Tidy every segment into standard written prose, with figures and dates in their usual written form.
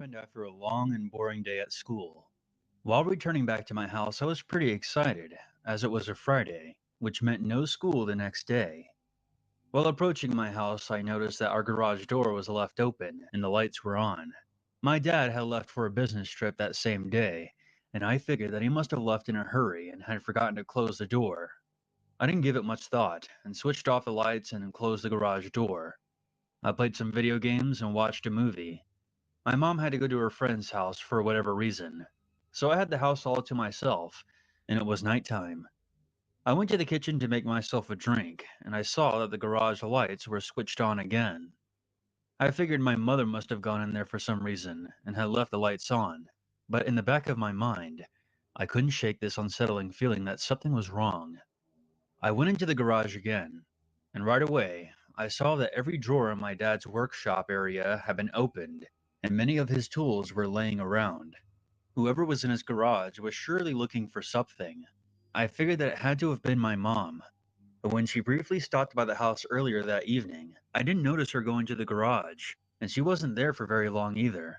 happened after a long and boring day at school. While returning back to my house, I was pretty excited, as it was a Friday, which meant no school the next day. While approaching my house, I noticed that our garage door was left open and the lights were on. My dad had left for a business trip that same day, and I figured that he must have left in a hurry and had forgotten to close the door. I didn't give it much thought and switched off the lights and closed the garage door. I played some video games and watched a movie. My mom had to go to her friend's house for whatever reason, so I had the house all to myself, and it was nighttime. I went to the kitchen to make myself a drink, and I saw that the garage lights were switched on again. I figured my mother must have gone in there for some reason and had left the lights on, but in the back of my mind, I couldn't shake this unsettling feeling that something was wrong. I went into the garage again, and right away, I saw that every drawer in my dad's workshop area had been opened, and many of his tools were laying around. Whoever was in his garage was surely looking for something. I figured that it had to have been my mom, but when she briefly stopped by the house earlier that evening, I didn't notice her go into the garage, and she wasn't there for very long either.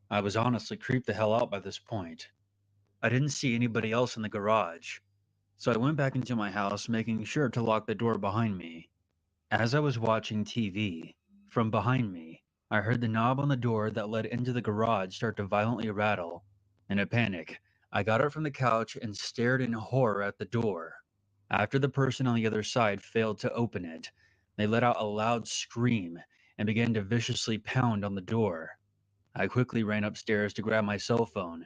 I was honestly creeped the hell out by this point. I didn't see anybody else in the garage, so I went back into my house, making sure to lock the door behind me. As I was watching TV, from behind me, I heard the knob on the door that led into the garage start to violently rattle. In a panic, I got up from the couch and stared in horror at the door. After the person on the other side failed to open it, they let out a loud scream and began to viciously pound on the door. I quickly ran upstairs to grab my cell phone,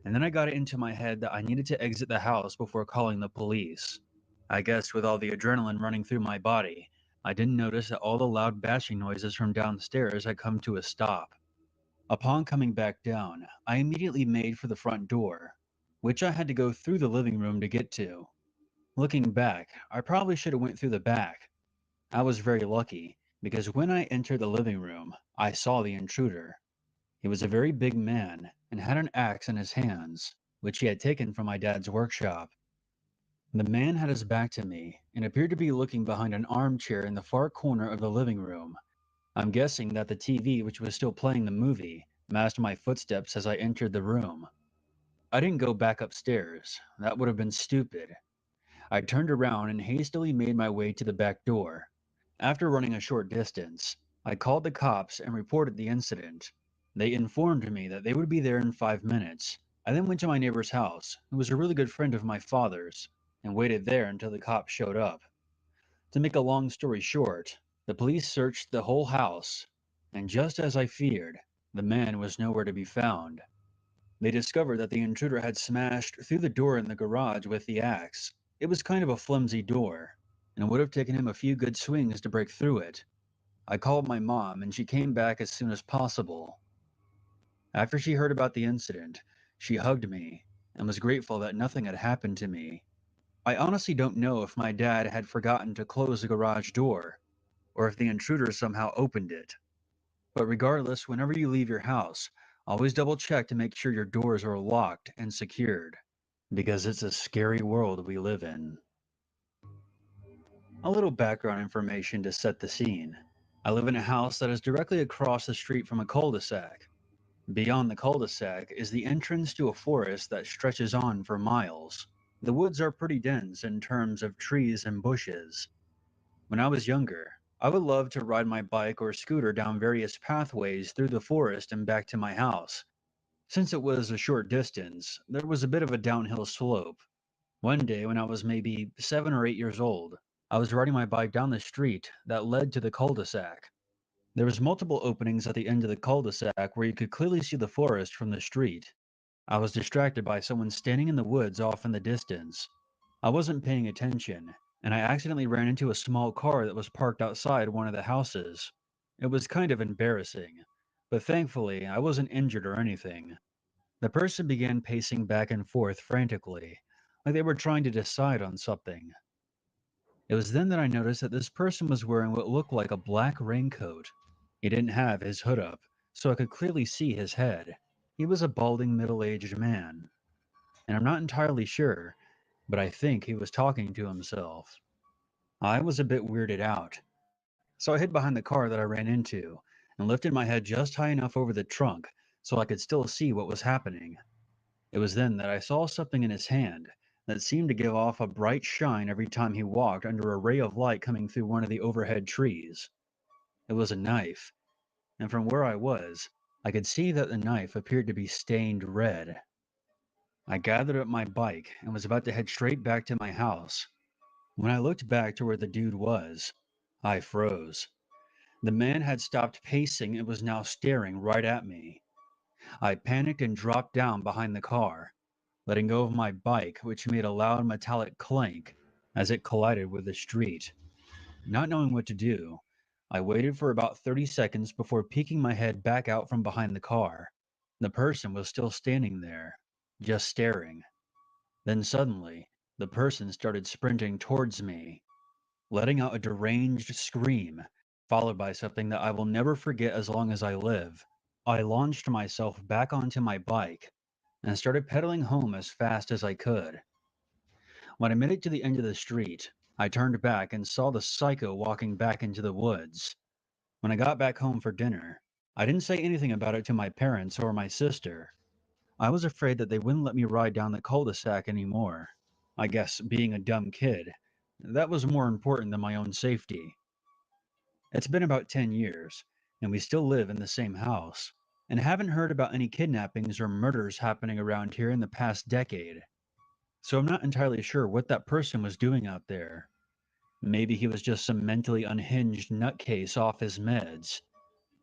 and then I got it into my head that I needed to exit the house before calling the police. I guess with all the adrenaline running through my body, I didn't notice that all the loud bashing noises from downstairs had come to a stop. Upon coming back down, I immediately made for the front door, which I had to go through the living room to get to. Looking back, I probably should have went through the back. I was very lucky, because when I entered the living room, I saw the intruder. He was a very big man and had an axe in his hands, which he had taken from my dad's workshop. The man had his back to me and appeared to be looking behind an armchair in the far corner of the living room. I'm guessing that the TV, which was still playing the movie, masked my footsteps as I entered the room. I didn't go back upstairs. That would have been stupid. I turned around and hastily made my way to the back door. After running a short distance, I called the cops and reported the incident. They informed me that they would be there in 5 minutes. I then went to my neighbor's house, who was a really good friend of my father's, and waited there until the cops showed up. To make a long story short, the police searched the whole house, and just as I feared, the man was nowhere to be found. They discovered that the intruder had smashed through the door in the garage with the axe. It was kind of a flimsy door, and it would have taken him a few good swings to break through it. I called my mom, and she came back as soon as possible. After she heard about the incident, she hugged me and was grateful that nothing had happened to me. I honestly don't know if my dad had forgotten to close the garage door, or if the intruder somehow opened it. But regardless, whenever you leave your house, always double check to make sure your doors are locked and secured, because it's a scary world we live in. A little background information to set the scene. I live in a house that is directly across the street from a cul-de-sac. Beyond the cul-de-sac is the entrance to a forest that stretches on for miles. The woods are pretty dense in terms of trees and bushes. When I was younger, I would love to ride my bike or scooter down various pathways through the forest and back to my house. Since it was a short distance, there was a bit of a downhill slope. One day, when I was maybe 7 or 8 years old, I was riding my bike down the street that led to the cul-de-sac. There was multiple openings at the end of the cul-de-sac where you could clearly see the forest from the street. I was distracted by someone standing in the woods off in the distance. I wasn't paying attention, and I accidentally ran into a small car that was parked outside one of the houses. It was kind of embarrassing, but thankfully I wasn't injured or anything. The person began pacing back and forth frantically, like they were trying to decide on something. It was then that I noticed that this person was wearing what looked like a black raincoat. He didn't have his hood up, so I could clearly see his head. He was a balding middle-aged man, and I'm not entirely sure, but I think he was talking to himself. I was a bit weirded out, so I hid behind the car that I ran into and lifted my head just high enough over the trunk so I could still see what was happening. It was then that I saw something in his hand that seemed to give off a bright shine every time he walked under a ray of light coming through one of the overhead trees. It was a knife, and from where I was, I could see that the knife appeared to be stained red. I gathered up my bike and was about to head straight back to my house. When I looked back to where the dude was, I froze. The man had stopped pacing and was now staring right at me. I panicked and dropped down behind the car, letting go of my bike, which made a loud metallic clank as it collided with the street. Not knowing what to do, I waited for about 30 seconds before peeking my head back out from behind the car. The person was still standing there, just staring. Then suddenly, the person started sprinting towards me, letting out a deranged scream, followed by something that I will never forget as long as I live. I launched myself back onto my bike and started pedaling home as fast as I could. When I made it to the end of the street, I turned back and saw the psycho walking back into the woods. When I got back home for dinner, I didn't say anything about it to my parents or my sister. I was afraid that they wouldn't let me ride down the cul-de-sac anymore. I guess being a dumb kid, that was more important than my own safety. It's been about 10 years, and we still live in the same house, and haven't heard about any kidnappings or murders happening around here in the past decade. So I'm not entirely sure what that person was doing out there. Maybe he was just some mentally unhinged nutcase off his meds.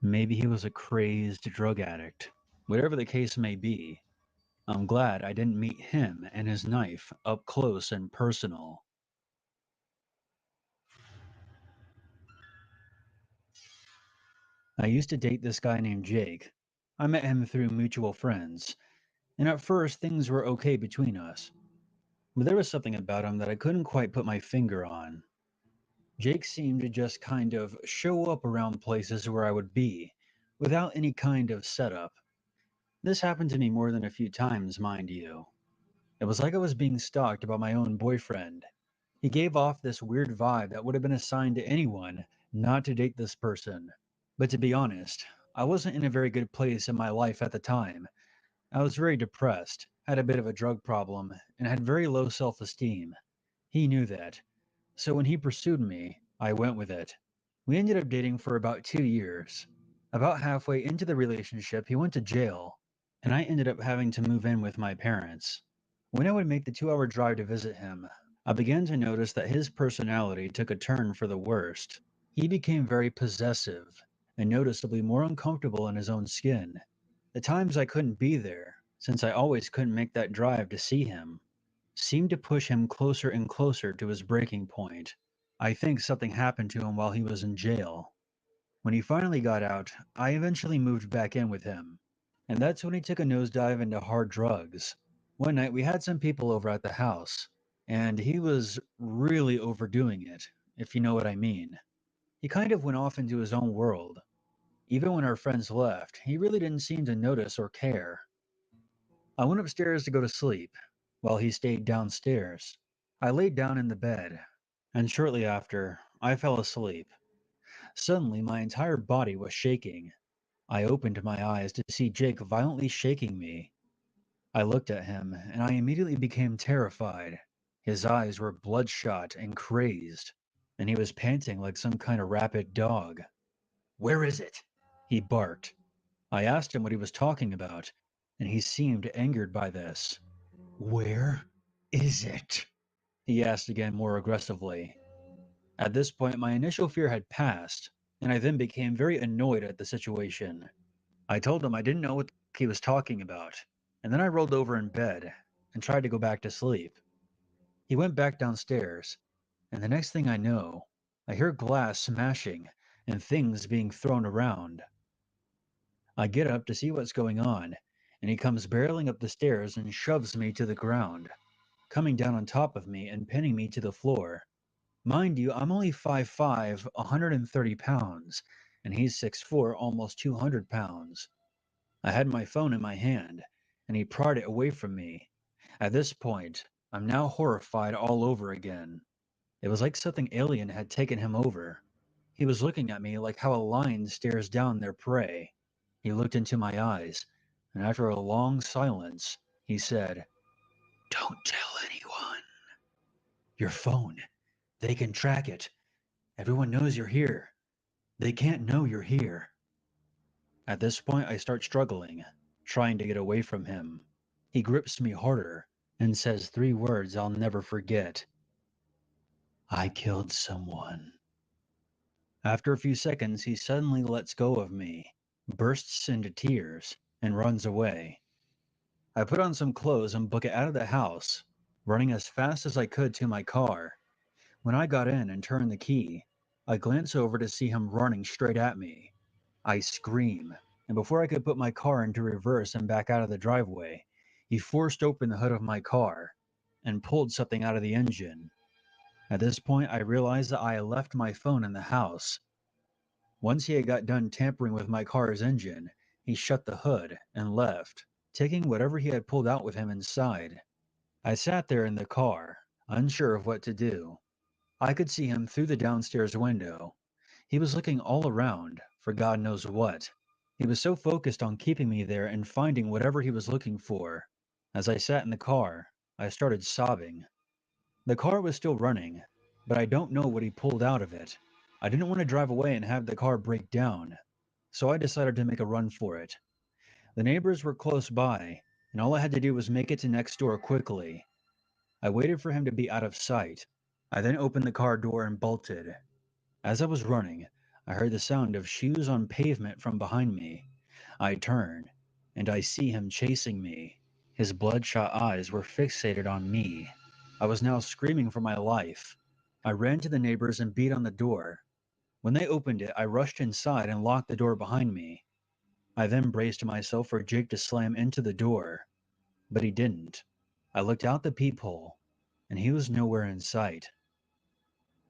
Maybe he was a crazed drug addict. Whatever the case may be, I'm glad I didn't meet him and his knife up close and personal. I used to date this guy named Jake. I met him through mutual friends, and at first things were okay between us. But there was something about him that I couldn't quite put my finger on. Jake seemed to just kind of show up around places where I would be, without any kind of setup. This happened to me more than a few times, mind you. It was like I was being stalked by my own boyfriend. He gave off this weird vibe that would have been assigned to anyone not to date this person. But to be honest, I wasn't in a very good place in my life at the time. I was very depressed, had a bit of a drug problem, and had very low self esteem. He knew that. So when he pursued me, I went with it. We ended up dating for about 2 years. About halfway into the relationship, he went to jail, and I ended up having to move in with my parents. When I would make the 2 hour drive to visit him, I began to notice that his personality took a turn for the worst. He became very possessive and noticeably more uncomfortable in his own skin. The times I couldn't be there, since I always couldn't make that drive to see him, seemed to push him closer and closer to his breaking point. I think something happened to him while he was in jail. When he finally got out, I eventually moved back in with him. And that's when he took a nosedive into hard drugs. One night we had some people over at the house, and he was really overdoing it, if you know what I mean. He kind of went off into his own world. Even when our friends left, he really didn't seem to notice or care. I went upstairs to go to sleep, while he stayed downstairs. I laid down in the bed, and shortly after, I fell asleep. Suddenly, my entire body was shaking. I opened my eyes to see Jake violently shaking me. I looked at him, and I immediately became terrified. His eyes were bloodshot and crazed, and he was panting like some kind of rabid dog. "Where is it?" he barked. I asked him what he was talking about, and he seemed angered by this. "Where is it?" he asked again more aggressively. At this point, my initial fear had passed, and I then became very annoyed at the situation. I told him I didn't know what he was talking about, and then I rolled over in bed and tried to go back to sleep. He went back downstairs, and the next thing I know, I hear glass smashing and things being thrown around. I get up to see what's going on, and he comes barreling up the stairs and shoves me to the ground, coming down on top of me and pinning me to the floor. Mind you, I'm only 5'5", 130 pounds, and he's 6'4", almost 200 pounds. I had my phone in my hand, and he pried it away from me. At this point, I'm now horrified all over again. It was like something alien had taken him over. He was looking at me like how a lion stares down their prey. He looked into my eyes, and after a long silence, he said, "Don't tell anyone. Your phone. They can track it. Everyone knows you're here. They can't know you're here." At this point, I start struggling, trying to get away from him. He grips me harder and says three words I'll never forget. "I killed someone." After a few seconds, he suddenly lets go of me, bursts into tears, and runs away. I put on some clothes and book it out of the house, running as fast as I could to my car. When I got in and turned the key, I glance over to see him running straight at me. I scream, and before I could put my car into reverse and back out of the driveway, he forced open the hood of my car and pulled something out of the engine. At this point, I realized that I had left my phone in the house. Once he had got done tampering with my car's engine, he shut the hood and left, taking whatever he had pulled out with him inside. I sat there in the car, unsure of what to do. I could see him through the downstairs window. He was looking all around, for God knows what. He was so focused on keeping me there and finding whatever he was looking for. As I sat in the car, I started sobbing. The car was still running, but I don't know what he pulled out of it. I didn't want to drive away and have the car break down, so I decided to make a run for it. The neighbors were close by, and all I had to do was make it to next door quickly. I waited for him to be out of sight. I then opened the car door and bolted. As I was running, I heard the sound of shoes on pavement from behind me. I turn, and I see him chasing me. His bloodshot eyes were fixated on me. I was now screaming for my life. I ran to the neighbors and beat on the door. When they opened it, I rushed inside and locked the door behind me. I then braced myself for Jake to slam into the door, but he didn't. I looked out the peephole, and he was nowhere in sight.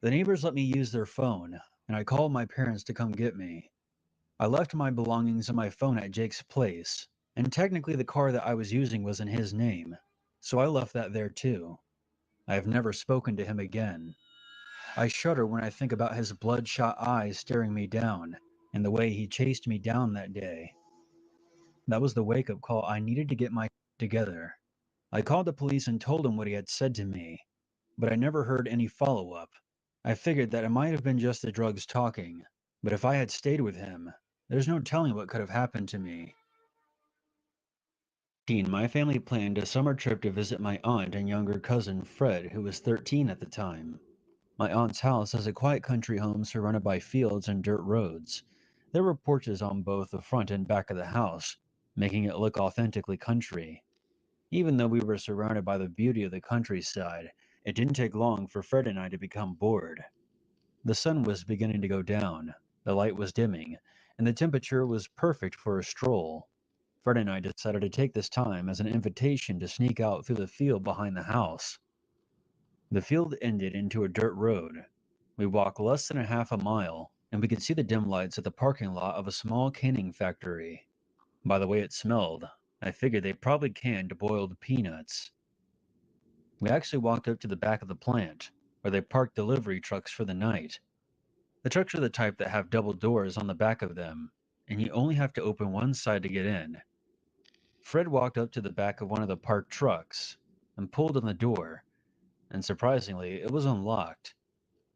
The neighbors let me use their phone, and I called my parents to come get me. I left my belongings and my phone at Jake's place, and technically the car that I was using was in his name, so I left that there too. I have never spoken to him again. I shudder when I think about his bloodshot eyes staring me down, and the way he chased me down that day. That was the wake-up call I needed to get my together. I called the police and told them what he had said to me, but I never heard any follow-up. I figured that it might have been just the drugs talking, but if I had stayed with him, there's no telling what could have happened to me. My family planned a summer trip to visit my aunt and younger cousin Fred, who was 13 at the time. My aunt's house has a quiet country home surrounded by fields and dirt roads. There were porches on both the front and back of the house, making it look authentically country. Even though we were surrounded by the beauty of the countryside, it didn't take long for Fred and I to become bored. The sun was beginning to go down, the light was dimming, and the temperature was perfect for a stroll. Fred and I decided to take this time as an invitation to sneak out through the field behind the house. The field ended into a dirt road. We walked less than a half a mile, and we could see the dim lights at the parking lot of a small canning factory. By the way it smelled, I figured they probably canned boiled peanuts. We actually walked up to the back of the plant, where they parked delivery trucks for the night. The trucks are the type that have double doors on the back of them, and you only have to open one side to get in. Fred walked up to the back of one of the parked trucks and pulled on the door, and surprisingly, it was unlocked.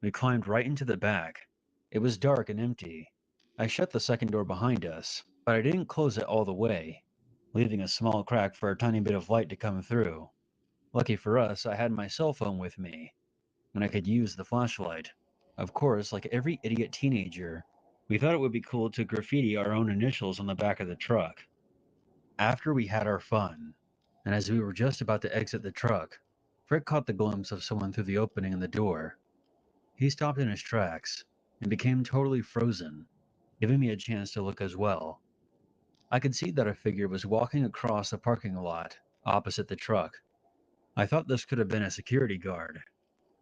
We climbed right into the back. It was dark and empty. I shut the second door behind us, but I didn't close it all the way, leaving a small crack for a tiny bit of light to come through. Lucky for us, I had my cell phone with me, and I could use the flashlight. Of course, like every idiot teenager, we thought it would be cool to graffiti our own initials on the back of the truck. After we had our fun, and as we were just about to exit the truck, Fred caught the glimpse of someone through the opening in the door. He stopped in his tracks and became totally frozen, giving me a chance to look as well. I could see that a figure was walking across the parking lot opposite the truck. I thought this could have been a security guard.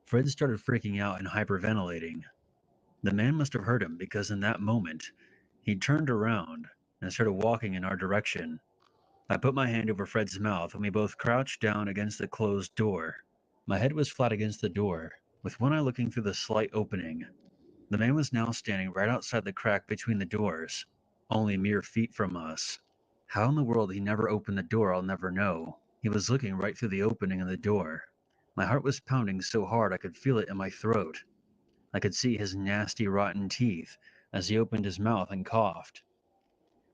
Fred started freaking out and hyperventilating. The man must have heard him because in that moment, he turned around and started walking in our direction. I put my hand over Fred's mouth and we both crouched down against the closed door. My head was flat against the door, with one eye looking through the slight opening. The man was now standing right outside the crack between the doors, only mere feet from us. How in the world he never opened the door, I'll never know. He was looking right through the opening in the door. My heart was pounding so hard I could feel it in my throat. I could see his nasty, rotten teeth as he opened his mouth and coughed.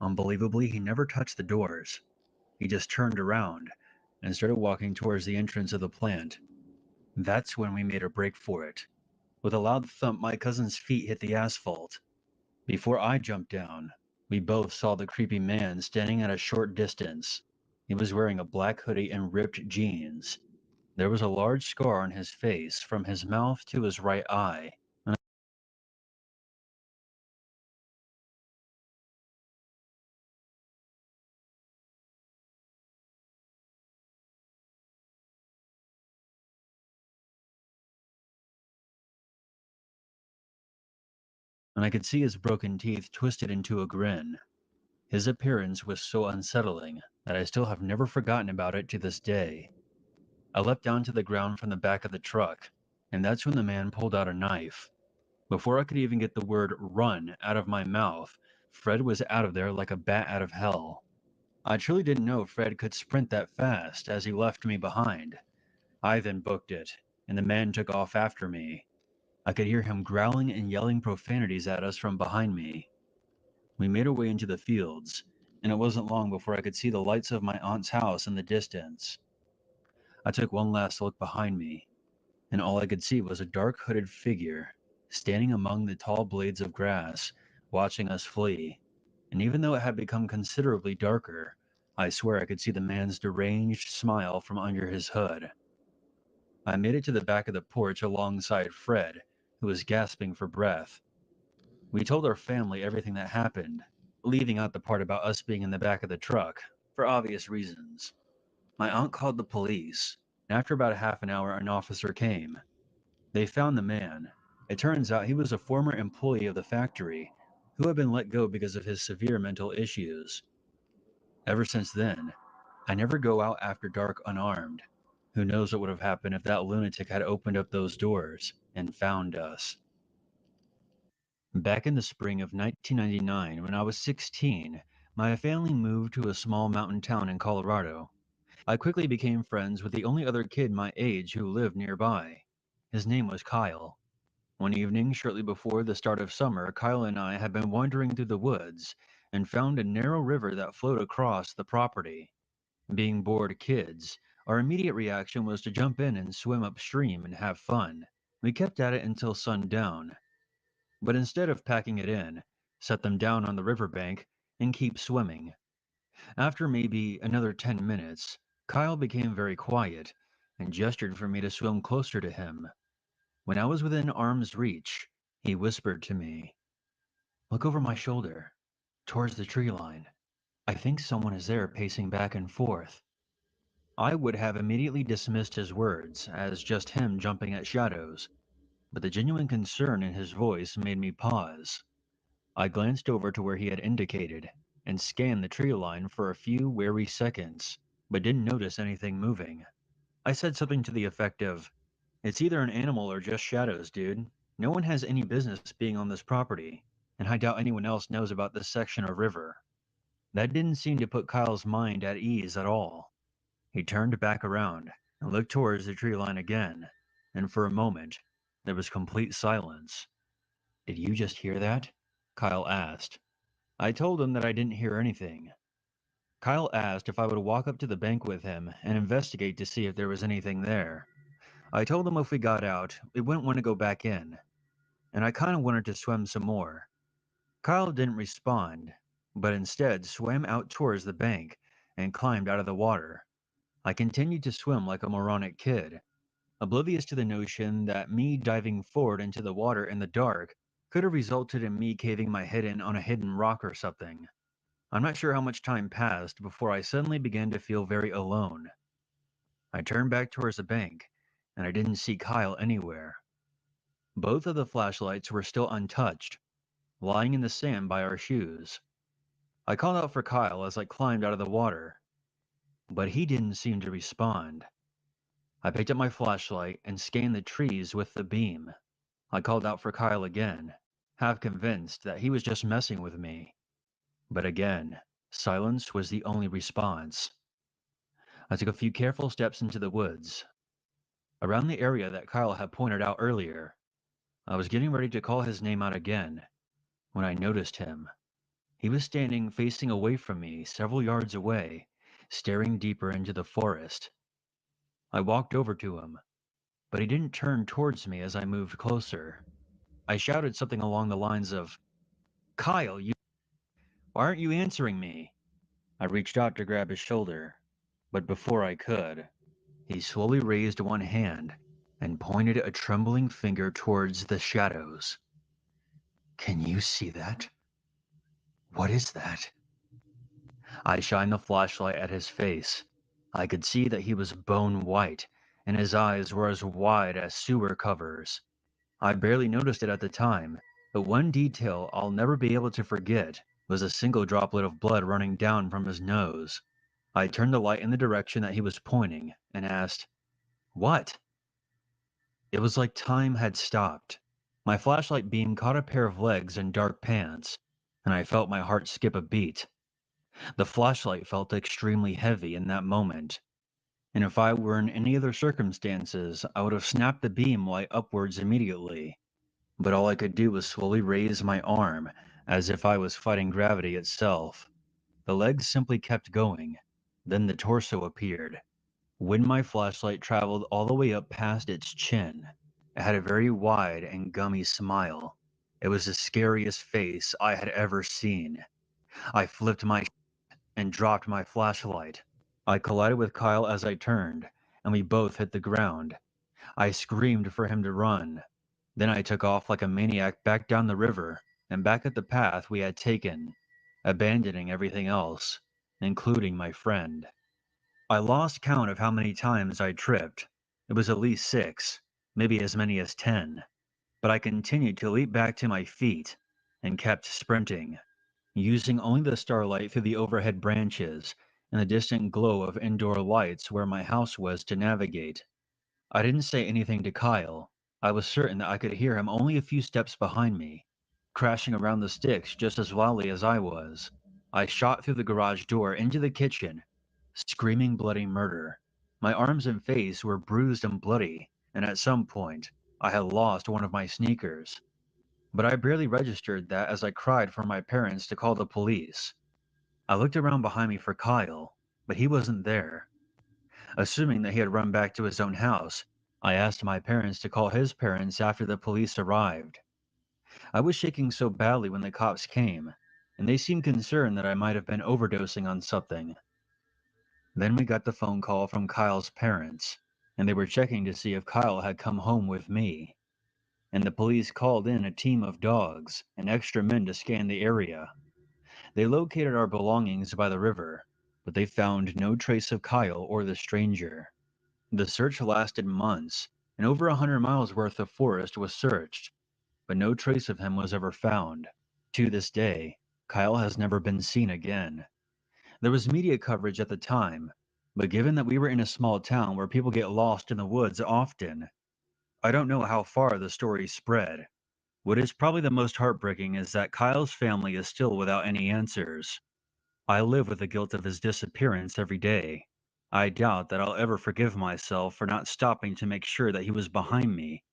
Unbelievably, he never touched the doors. He just turned around and started walking towards the entrance of the plant. That's when we made a break for it. With a loud thump, my cousin's feet hit the asphalt. Before I jumped down, we both saw the creepy man standing at a short distance. He was wearing a black hoodie and ripped jeans. There was a large scar on his face from his mouth to his right eye, and I could see his broken teeth twisted into a grin. His appearance was so unsettling that I still have never forgotten about it to this day. I leapt down to the ground from the back of the truck, and that's when the man pulled out a knife. Before I could even get the word run out of my mouth, Fred was out of there like a bat out of hell. I truly didn't know Fred could sprint that fast as he left me behind. I then booked it, and the man took off after me. I could hear him growling and yelling profanities at us from behind me. We made our way into the fields, and it wasn't long before I could see the lights of my aunt's house in the distance. I took one last look behind me, and all I could see was a dark hooded figure standing among the tall blades of grass, watching us flee. And even though it had become considerably darker, I swear I could see the man's deranged smile from under his hood. I made it to the back of the porch alongside Fred, who was gasping for breath. We told our family everything that happened, leaving out the part about us being in the back of the truck, for obvious reasons. My aunt called the police, and after about a half an hour, an officer came. They found the man. It turns out he was a former employee of the factory who had been let go because of his severe mental issues. Ever since then, I never go out after dark unarmed. Who knows what would have happened if that lunatic had opened up those doors and found us. Back in the spring of 1999, when I was 16, my family moved to a small mountain town in Colorado. I quickly became friends with the only other kid my age who lived nearby. His name was Kyle. One evening, shortly before the start of summer, Kyle and I had been wandering through the woods and found a narrow river that flowed across the property. Being bored kids, our immediate reaction was to jump in and swim upstream and have fun. We kept at it until sundown, but instead of packing it in, set them down on the riverbank and keep swimming. After maybe another 10 minutes, Kyle became very quiet and gestured for me to swim closer to him. When I was within arm's reach, he whispered to me, "Look over my shoulder, towards the tree line. I think someone is there pacing back and forth." I would have immediately dismissed his words as just him jumping at shadows, but the genuine concern in his voice made me pause. I glanced over to where he had indicated and scanned the tree line for a few wary seconds, but didn't notice anything moving. I said something to the effect of, "It's either an animal or just shadows, dude. No one has any business being on this property, and I doubt anyone else knows about this section of river." That didn't seem to put Kyle's mind at ease at all. He turned back around and looked towards the tree line again, and for a moment, there was complete silence. "Did you just hear that?" Kyle asked. I told him that I didn't hear anything. Kyle asked if I would walk up to the bank with him and investigate to see if there was anything there. I told him if we got out, we wouldn't want to go back in, and I kind of wanted to swim some more. Kyle didn't respond, but instead swam out towards the bank and climbed out of the water. I continued to swim like a moronic kid, oblivious to the notion that me diving forward into the water in the dark could have resulted in me caving my head in on a hidden rock or something. I'm not sure how much time passed before I suddenly began to feel very alone. I turned back towards the bank, and I didn't see Kyle anywhere. Both of the flashlights were still untouched, lying in the sand by our shoes. I called out for Kyle as I climbed out of the water, but he didn't seem to respond. I picked up my flashlight and scanned the trees with the beam. I called out for Kyle again, half convinced that he was just messing with me. But again, Silence was the only response. I took a few careful steps into the woods, around the area that Kyle had pointed out earlier. I was getting ready to call his name out again when I noticed him. He was standing facing away from me, several yards away, staring deeper into the forest. I walked over to him, but he didn't turn towards me as I moved closer. I shouted something along the lines of, "Kyle, why aren't you answering me?" I reached out to grab his shoulder, but before I could, he slowly raised one hand and pointed a trembling finger towards the shadows. "Can you see that? What is that?" I shined the flashlight at his face. I could see that he was bone white, and his eyes were as wide as sewer covers. I barely noticed it at the time, but one detail I'll never be able to forget was a single droplet of blood running down from his nose. I turned the light in the direction that he was pointing and asked, "What?" It was like time had stopped. My flashlight beam caught a pair of legs in dark pants, and I felt my heart skip a beat. The flashlight felt extremely heavy in that moment, and if I were in any other circumstances, I would have snapped the beam light upwards immediately. But all I could do was slowly raise my arm, as if I was fighting gravity itself. The legs simply kept going. Then the torso appeared. When my flashlight traveled all the way up past its chin, it had a very wide and gummy smile. It was the scariest face I had ever seen. I flipped my and dropped my flashlight. I collided with Kyle as I turned, and we both hit the ground. I screamed for him to run. Then I took off like a maniac back down the river and back at the path we had taken, abandoning everything else, including my friend. I lost count of how many times I tripped. It was at least 6, maybe as many as 10. But I continued to leap back to my feet and kept sprinting, using only the starlight through the overhead branches and the distant glow of indoor lights where my house was to navigate. I didn't say anything to Kyle. I was certain that I could hear him only a few steps behind me, crashing around the sticks just as loudly as I was. I shot through the garage door into the kitchen, screaming bloody murder. My arms and face were bruised and bloody, and at some point, I had lost one of my sneakers. But I barely registered that as I cried for my parents to call the police. I looked around behind me for Kyle, but he wasn't there. Assuming that he had run back to his own house, I asked my parents to call his parents after the police arrived. I was shaking so badly when the cops came, and they seemed concerned that I might have been overdosing on something. Then we got the phone call from Kyle's parents, and they were checking to see if Kyle had come home with me. And the police called in a team of dogs and extra men to scan the area. They located our belongings by the river, but they found no trace of Kyle or the stranger. The search lasted months, and over 100 miles worth of forest was searched, but no trace of him was ever found. To this day, Kyle has never been seen again. There was media coverage at the time, but given that we were in a small town where people get lost in the woods often, I don't know how far the story spread. What is probably the most heartbreaking is that Kyle's family is still without any answers. I live with the guilt of his disappearance every day. I doubt that I'll ever forgive myself for not stopping to make sure that he was behind me.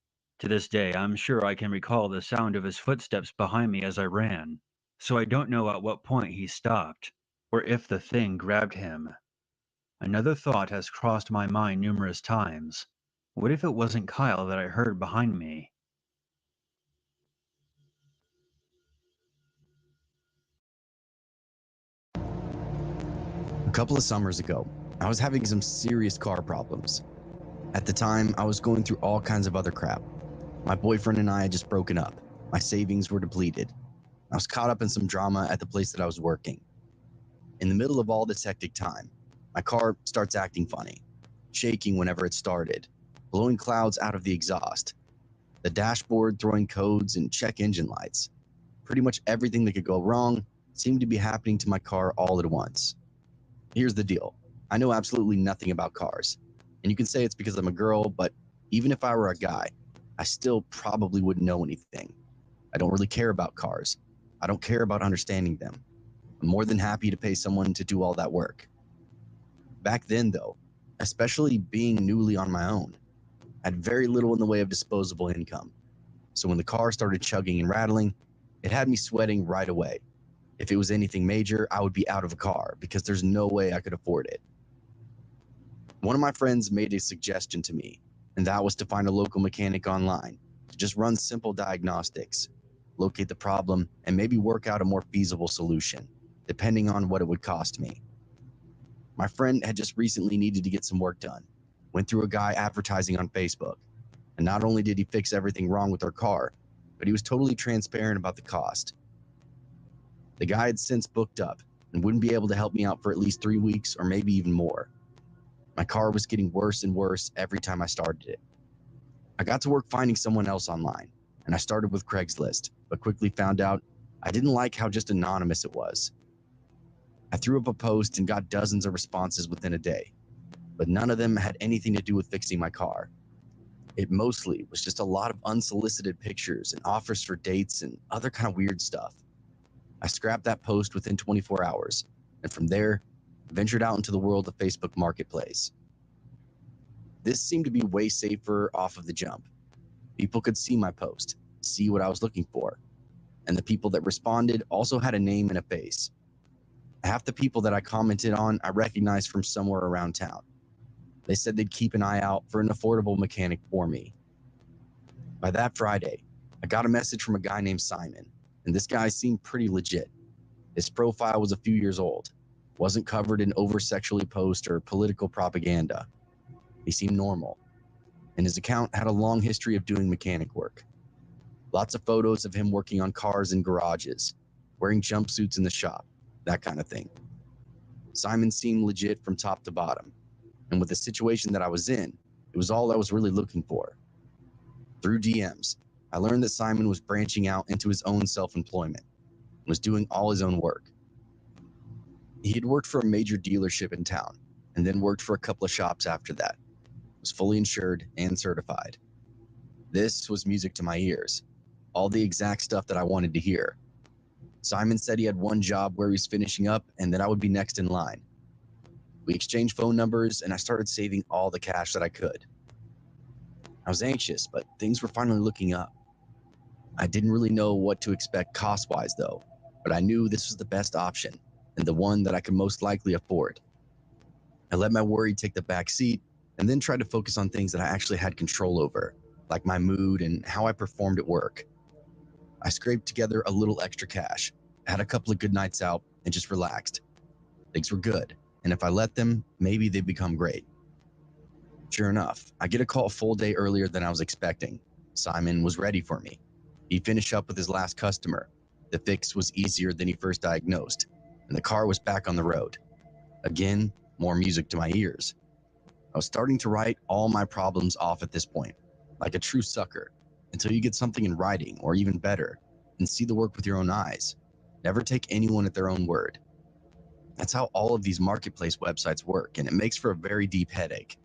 To this day, I'm sure I can recall the sound of his footsteps behind me as I ran, so I don't know at what point he stopped, or if the thing grabbed him. Another thought has crossed my mind numerous times. What if it wasn't Kyle that I heard behind me? A couple of summers ago, I was having some serious car problems. At the time, I was going through all kinds of other crap. My boyfriend and I had just broken up. My savings were depleted. I was caught up in some drama at the place that I was working. In the middle of all this hectic time, my car starts acting funny, shaking whenever it started, blowing clouds out of the exhaust, the dashboard throwing codes and check engine lights. Pretty much everything that could go wrong seemed to be happening to my car all at once. Here's the deal. I know absolutely nothing about cars. And you can say it's because I'm a girl, but even if I were a guy, I still probably wouldn't know anything. I don't really care about cars. I don't care about understanding them. I'm more than happy to pay someone to do all that work. Back then, though, especially being newly on my own, I had very little in the way of disposable income. So when the car started chugging and rattling, it had me sweating right away. If it was anything major, I would be out of a car because there's no way I could afford it. One of my friends made a suggestion to me, and that was to find a local mechanic online to just run simple diagnostics, locate the problem, and maybe work out a more feasible solution, depending on what it would cost me. My friend had just recently needed to get some work done, went through a guy advertising on Facebook, and not only did he fix everything wrong with our car, but he was totally transparent about the cost. The guy had since booked up and wouldn't be able to help me out for at least 3 weeks or maybe even more. My car was getting worse and worse every time I started it. I got to work finding someone else online, and I started with Craigslist, but quickly found out I didn't like how just anonymous it was. I threw up a post and got dozens of responses within a day, but none of them had anything to do with fixing my car. It mostly was just a lot of unsolicited pictures and offers for dates and other kind of weird stuff. I scrapped that post within 24 hours, and from there, ventured out into the world of Facebook Marketplace. This seemed to be way safer off of the jump. People could see my post, see what I was looking for, and the people that responded also had a name and a face. Half the people that I commented on, I recognized from somewhere around town. They said they'd keep an eye out for an affordable mechanic for me. By that Friday, I got a message from a guy named Simon, and this guy seemed pretty legit. His profile was a few years old, wasn't covered in over-sexually posts or political propaganda. He seemed normal, and his account had a long history of doing mechanic work. Lots of photos of him working on cars in garages, wearing jumpsuits in the shop, that kind of thing. Simon seemed legit from top to bottom, and with the situation that I was in, it was all I was really looking for. Through DMs, I learned that Simon was branching out into his own self-employment and was doing all his own work. He had worked for a major dealership in town and then worked for a couple of shops after that, was fully insured and certified. This was music to my ears, all the exact stuff that I wanted to hear. Simon said he had one job where he was finishing up and that I would be next in line. We exchanged phone numbers and I started saving all the cash that I could. I was anxious, but things were finally looking up. I didn't really know what to expect cost-wise though, but I knew this was the best option and the one that I could most likely afford. I let my worry take the back seat and then tried to focus on things that I actually had control over, like my mood and how I performed at work. I scraped together a little extra cash, had a couple of good nights out, and just relaxed. Things were good, and if I let them, maybe they'd become great. Sure enough, I get a call a full day earlier than I was expecting. Simon was ready for me. He'd finished up with his last customer. The fix was easier than he first diagnosed, and the car was back on the road. Again, more music to my ears. I was starting to write all my problems off at this point, like a true sucker, until you get something in writing, or even better, and see the work with your own eyes. Never take anyone at their own word. That's how all of these marketplace websites work, and it makes for a very deep headache.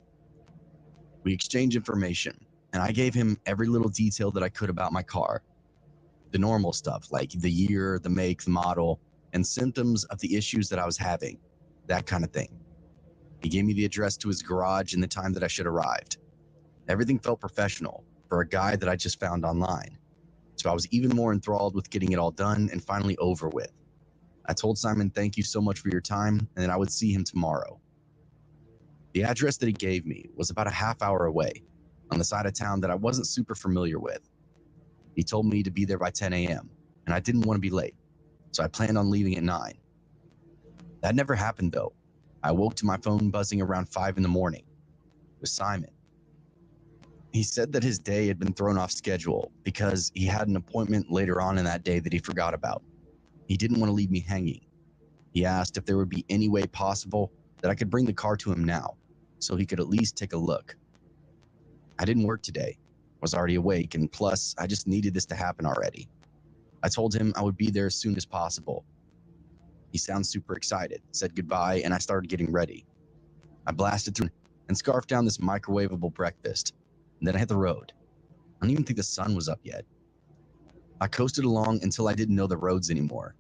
We exchanged information, and I gave him every little detail that I could about my car. The normal stuff, like the year, the make, the model, and symptoms of the issues that I was having, that kind of thing. He gave me the address to his garage and the time that I should arrive. Everything felt professional for a guy that I just found online. So I was even more enthralled with getting it all done and finally over with. I told Simon, thank you so much for your time, and that I would see him tomorrow. The address that he gave me was about a half hour away, on the side of town that I wasn't super familiar with. He told me to be there by 10 a.m., and I didn't want to be late, so I planned on leaving at 9. That never happened, though. I woke to my phone buzzing around 5 in the morning. It was Simon. He said that his day had been thrown off schedule because he had an appointment later on in that day that he forgot about. He didn't want to leave me hanging. He asked if there would be any way possible that I could bring the car to him now, so he could at least take a look. I didn't work today, was already awake, and plus, I just needed this to happen already. I told him I would be there as soon as possible. He sounded super excited, said goodbye, and I started getting ready. I blasted through and scarfed down this microwavable breakfast, and then I hit the road. I don't even think the sun was up yet. I coasted along until I didn't know the roads anymore,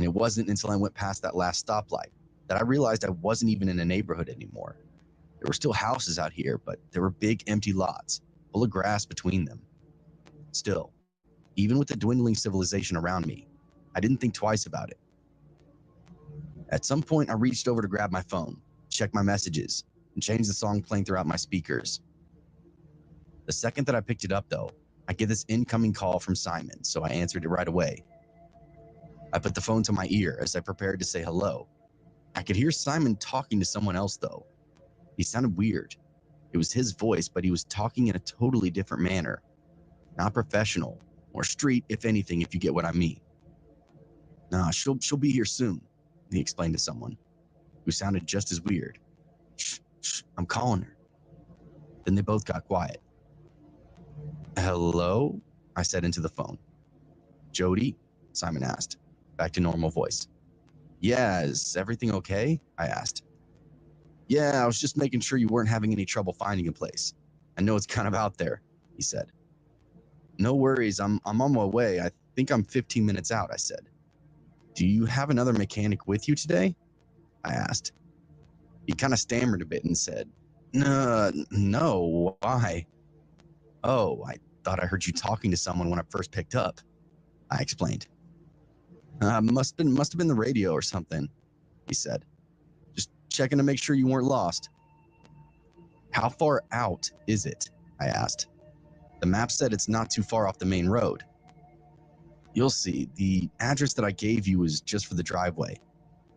And it wasn't until I went past that last stoplight that I realized I wasn't even in a neighborhood anymore. There were still houses out here, but there were big empty lots, full of grass between them. Still, even with the dwindling civilization around me, I didn't think twice about it. At some point, I reached over to grab my phone, check my messages, and change the song playing throughout my speakers. The second that I picked it up, though, I get this incoming call from Simon, so I answered it right away. I put the phone to my ear as I prepared to say hello. I could hear Simon talking to someone else, though. He sounded weird. It was his voice, but he was talking in a totally different manner. Not professional, or street, if anything, if you get what I mean. Nah, she'll be here soon, he explained to someone, who sounded just as weird. Shh, I'm calling her. Then they both got quiet. Hello? I said into the phone. Jody? Simon asked, back to normal voice. Yeah, is everything okay? I asked. Yeah, I was just making sure you weren't having any trouble finding a place. I know it's kind of out there, he said. No worries, I'm on my way. I think I'm 15 minutes out, I said. Do you have another mechanic with you today? I asked. He kind of stammered a bit and said, No, why? Oh, I thought I heard you talking to someone when I first picked up, I explained. Must have been the radio or something, he said. Just checking to make sure you weren't lost. How far out is it? I asked. The map said it's not too far off the main road. You'll see, the address that I gave you is just for the driveway.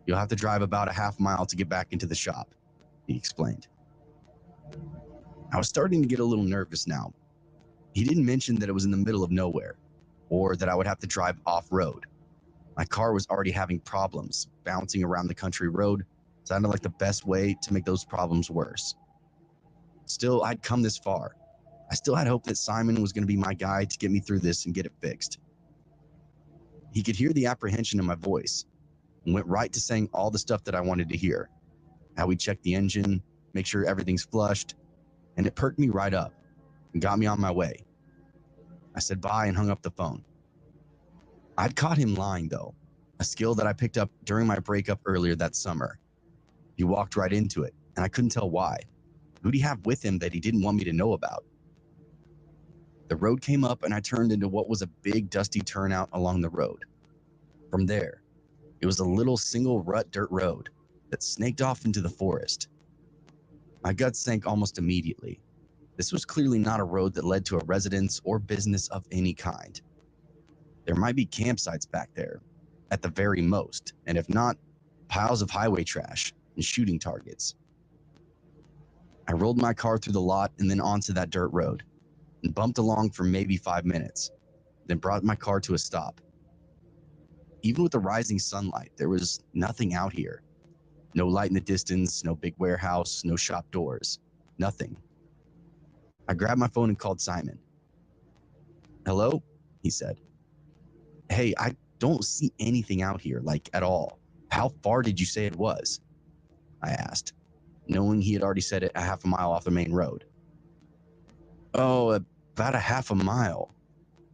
You'll have to drive about a half mile to get back into the shop, he explained. I was starting to get a little nervous now. He didn't mention that it was in the middle of nowhere, or that I would have to drive off-road. My car was already having problems. Bouncing around the country road sounded like the best way to make those problems worse. Still, I'd come this far. I still had hope that Simon was going to be my guy to get me through this and get it fixed. He could hear the apprehension in my voice and went right to saying all the stuff that I wanted to hear. How we check the engine, make sure everything's flushed, and it perked me right up and got me on my way. I said bye and hung up the phone. I'd caught him lying, though, a skill that I picked up during my breakup earlier that summer. He walked right into it, and I couldn't tell why. Who'd he have with him that he didn't want me to know about? The road came up, and I turned into what was a big, dusty turnout along the road. From there, it was a little single rut dirt road that snaked off into the forest. My guts sank almost immediately. This was clearly not a road that led to a residence or business of any kind. There might be campsites back there, at the very most, and if not, piles of highway trash and shooting targets. I rolled my car through the lot and then onto that dirt road and bumped along for maybe 5 minutes, then brought my car to a stop. Even with the rising sunlight, there was nothing out here. No light in the distance, no big warehouse, no shop doors, nothing. I grabbed my phone and called Simon. Hello? He said. Hey, I don't see anything out here, like at all. How far did you say it was? I asked, knowing he had already said it a half a mile off the main road. Oh, about a half a mile.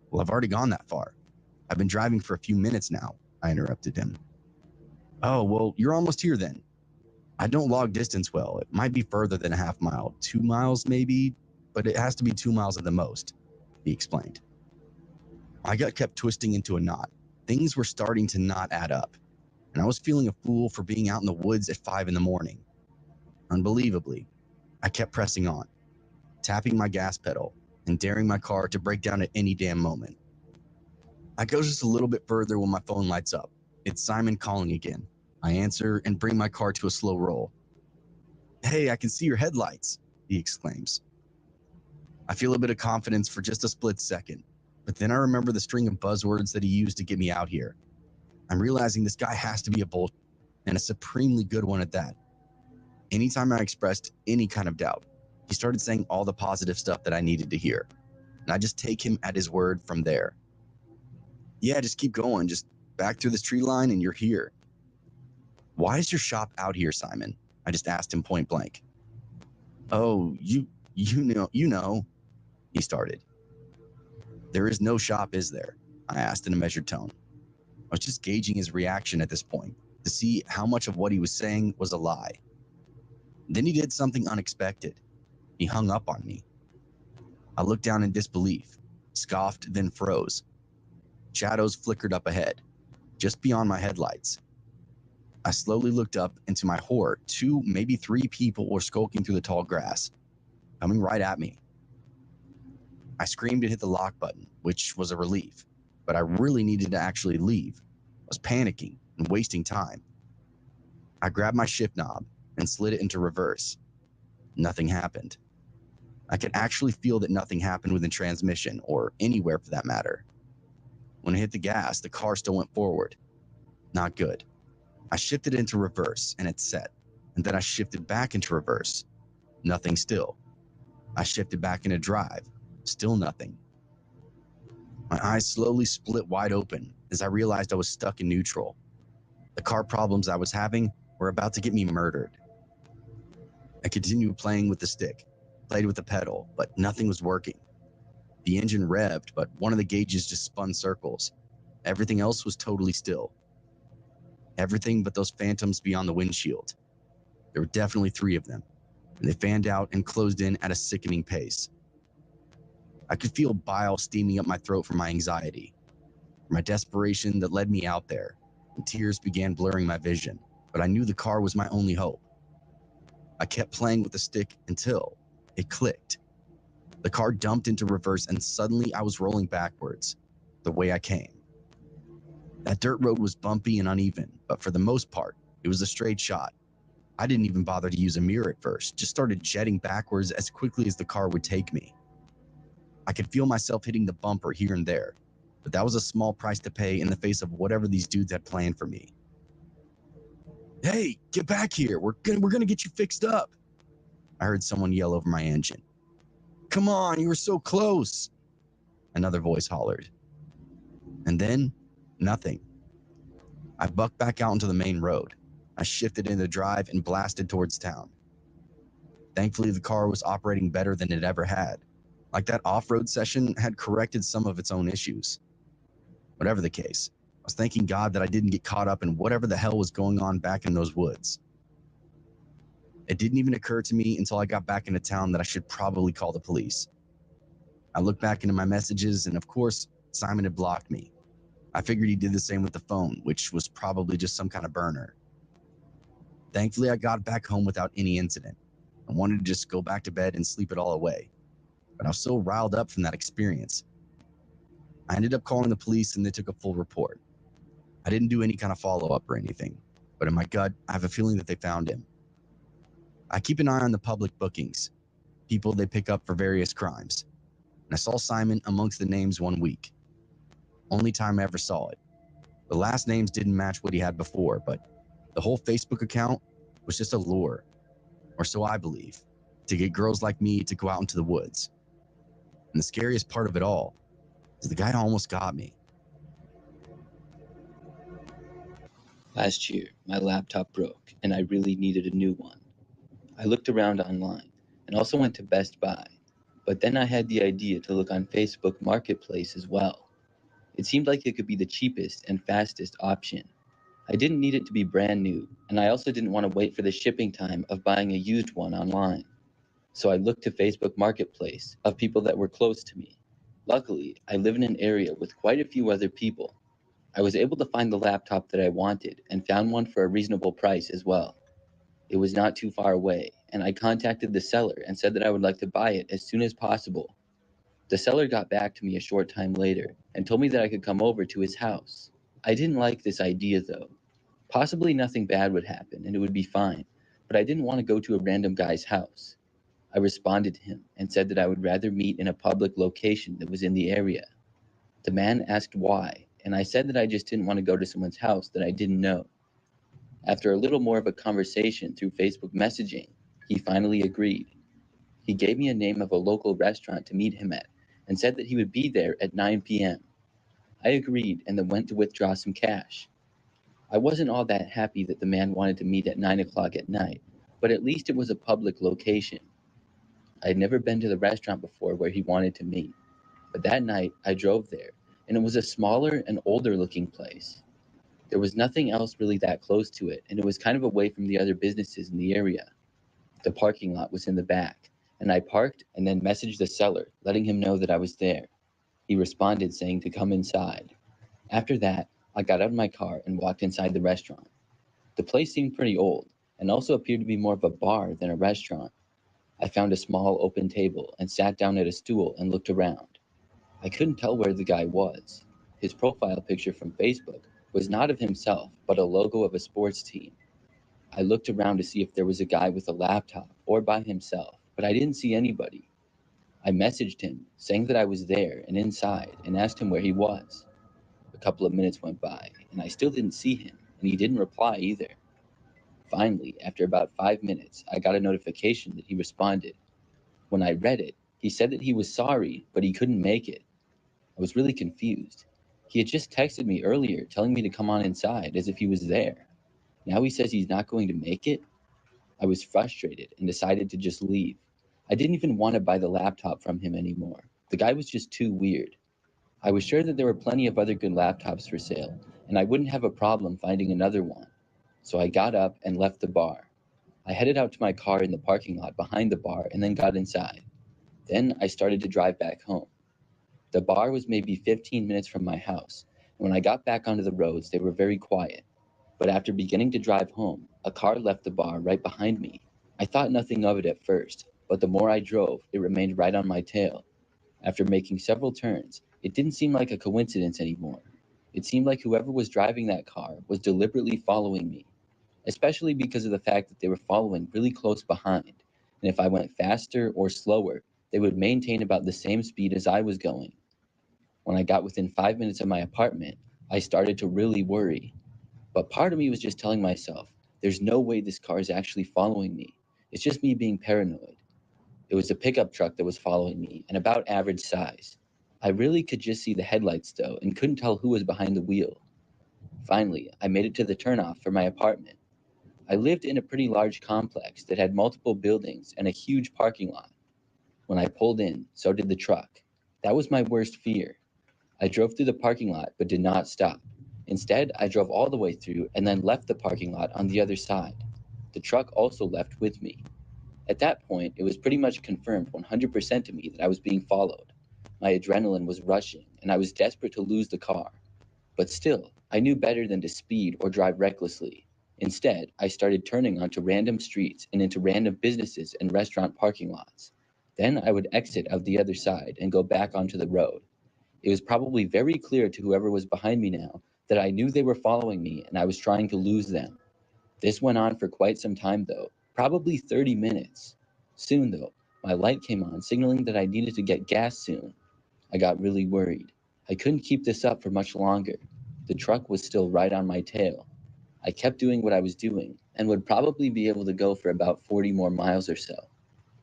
Well, I've already gone that far. I've been driving for a few minutes now, I interrupted him. Oh, well, you're almost here then. I don't log distance well. It might be further than a half mile, 2 miles maybe, but it has to be 2 miles at the most, he explained. My gut kept twisting into a knot. Things were starting to not add up, and I was feeling a fool for being out in the woods at 5 in the morning. Unbelievably, I kept pressing on, tapping my gas pedal and daring my car to break down at any damn moment. I go just a little bit further when my phone lights up. It's Simon calling again. I answer and bring my car to a slow roll. Hey, I can see your headlights, he exclaims. I feel a bit of confidence for just a split second, but then I remember the string of buzzwords that he used to get me out here. I'm realizing this guy has to be a bullshit, and a supremely good one at that. Anytime I expressed any kind of doubt, he started saying all the positive stuff that I needed to hear, and I just take him at his word from there. Yeah, just keep going, just back through this tree line and you're here. Why is your shop out here, Simon? I just asked him point blank. Oh, you know, he started. There is no shop, is there? I asked in a measured tone. I was just gauging his reaction at this point to see how much of what he was saying was a lie. Then he did something unexpected. He hung up on me. I looked down in disbelief, scoffed, then froze. Shadows flickered up ahead, just beyond my headlights. I slowly looked up, and to my horror, 2, maybe 3 people were skulking through the tall grass, coming right at me. I screamed and hit the lock button, which was a relief, but I really needed to actually leave. I was panicking and wasting time. I grabbed my shift knob and slid it into reverse. Nothing happened. I could actually feel that nothing happened within transmission, or anywhere for that matter. When I hit the gas, the car still went forward. Not good. I shifted into reverse and it set, and then I shifted back into reverse. Nothing still. I shifted back into drive. Still nothing. My eyes slowly split wide open as I realized I was stuck in neutral. The car problems I was having were about to get me murdered. I continued playing with the stick, played with the pedal, but nothing was working. The engine revved, but one of the gauges just spun circles. Everything else was totally still. Everything but those phantoms beyond the windshield. There were definitely 3 of them, and they fanned out and closed in at a sickening pace. I could feel bile steaming up my throat from my anxiety, my desperation that led me out there, and tears began blurring my vision, but I knew the car was my only hope. I kept playing with the stick until it clicked. The car dumped into reverse, and suddenly I was rolling backwards, the way I came. That dirt road was bumpy and uneven, but for the most part, it was a straight shot. I didn't even bother to use a mirror at first, just started jetting backwards as quickly as the car would take me. I could feel myself hitting the bumper here and there, but that was a small price to pay in the face of whatever these dudes had planned for me. "Hey, get back here. We're gonna get you fixed up," I heard someone yell over my engine. "Come on, you were so close," another voice hollered. And then, nothing. I bucked back out onto the main road. I shifted into drive and blasted towards town. Thankfully, the car was operating better than it ever had. Like that off-road session had corrected some of its own issues. Whatever the case, I was thanking God that I didn't get caught up in whatever the hell was going on back in those woods. It didn't even occur to me until I got back into town that I should probably call the police. I looked back into my messages, and of course, Simon had blocked me. I figured he did the same with the phone, which was probably just some kind of burner. Thankfully, I got back home without any incident. I wanted to just go back to bed and sleep it all away, but I was so riled up from that experience. I ended up calling the police, and they took a full report. I didn't do any kind of follow-up or anything, but in my gut, I have a feeling that they found him. I keep an eye on the public bookings, people they pick up for various crimes, and I saw Simon amongst the names one week. Only time I ever saw it. The last names didn't match what he had before, but the whole Facebook account was just a lure, or so I believe, to get girls like me to go out into the woods. And the scariest part of it all is the guy almost got me. Last year, my laptop broke, and I really needed a new one. I looked around online and also went to Best Buy, but then I had the idea to look on Facebook Marketplace as well. It seemed like it could be the cheapest and fastest option. I didn't need it to be brand new, and I also didn't want to wait for the shipping time of buying a used one online. So I looked to Facebook Marketplace of people that were close to me. Luckily, I live in an area with quite a few other people. I was able to find the laptop that I wanted and found one for a reasonable price as well. It was not too far away, and I contacted the seller and said that I would like to buy it as soon as possible. The seller got back to me a short time later and told me that I could come over to his house. I didn't like this idea though. Possibly nothing bad would happen and it would be fine, but I didn't want to go to a random guy's house. I responded to him and said that I would rather meet in a public location that was in the area. The man asked why, and I said that I just didn't want to go to someone's house that I didn't know. After a little more of a conversation through Facebook messaging, he finally agreed. He gave me a name of a local restaurant to meet him at and said that he would be there at 9 p.m. I agreed and then went to withdraw some cash. I wasn't all that happy that the man wanted to meet at 9 o'clock at night, but at least it was a public location. I had never been to the restaurant before where he wanted to meet, but that night I drove there, and it was a smaller and older looking place. There was nothing else really that close to it, and it was kind of away from the other businesses in the area. The parking lot was in the back, and I parked and then messaged the seller, letting him know that I was there. He responded saying to come inside. After that, I got out of my car and walked inside the restaurant. The place seemed pretty old, and also appeared to be more of a bar than a restaurant. I found a small open table and sat down at a stool and looked around. I couldn't tell where the guy was. His profile picture from Facebook was not of himself, but a logo of a sports team. I looked around to see if there was a guy with a laptop or by himself, but I didn't see anybody. I messaged him, saying that I was there and inside, and asked him where he was. A couple of minutes went by, and I still didn't see him, and he didn't reply either. Finally, after about 5 minutes, I got a notification that he responded. When I read it, he said that he was sorry, but he couldn't make it. I was really confused. He had just texted me earlier telling me to come on inside as if he was there. Now he says he's not going to make it? I was frustrated and decided to just leave. I didn't even want to buy the laptop from him anymore. The guy was just too weird. I was sure that there were plenty of other good laptops for sale, and I wouldn't have a problem finding another one. So I got up and left the bar. I headed out to my car in the parking lot behind the bar and then got inside. Then I started to drive back home. The bar was maybe 15 minutes from my house, and when I got back onto the roads, they were very quiet. But after beginning to drive home, a car left the bar right behind me. I thought nothing of it at first, but the more I drove, it remained right on my tail. After making several turns, it didn't seem like a coincidence anymore. It seemed like whoever was driving that car was deliberately following me, especially because of the fact that they were following really close behind, and if I went faster or slower, they would maintain about the same speed as I was going. When I got within 5 minutes of my apartment, I started to really worry. But part of me was just telling myself, there's no way this car is actually following me. It's just me being paranoid. It was a pickup truck that was following me, and about average size. I really could just see the headlights though, and couldn't tell who was behind the wheel. Finally, I made it to the turnoff for my apartment. I lived in a pretty large complex that had multiple buildings and a huge parking lot. When I pulled in, so did the truck. That was my worst fear. I drove through the parking lot but did not stop. Instead, I drove all the way through and then left the parking lot on the other side. The truck also left with me. At that point, it was pretty much confirmed 100% to me that I was being followed. My adrenaline was rushing, and I was desperate to lose the car. But still, I knew better than to speed or drive recklessly. Instead, I started turning onto random streets and into random businesses and restaurant parking lots. Then I would exit out the other side and go back onto the road. It was probably very clear to whoever was behind me now that I knew they were following me and I was trying to lose them. This went on for quite some time though, probably 30 minutes. Soon though, my light came on signaling that I needed to get gas soon. I got really worried. I couldn't keep this up for much longer. The truck was still right on my tail. I kept doing what I was doing and would probably be able to go for about 40 more miles or so.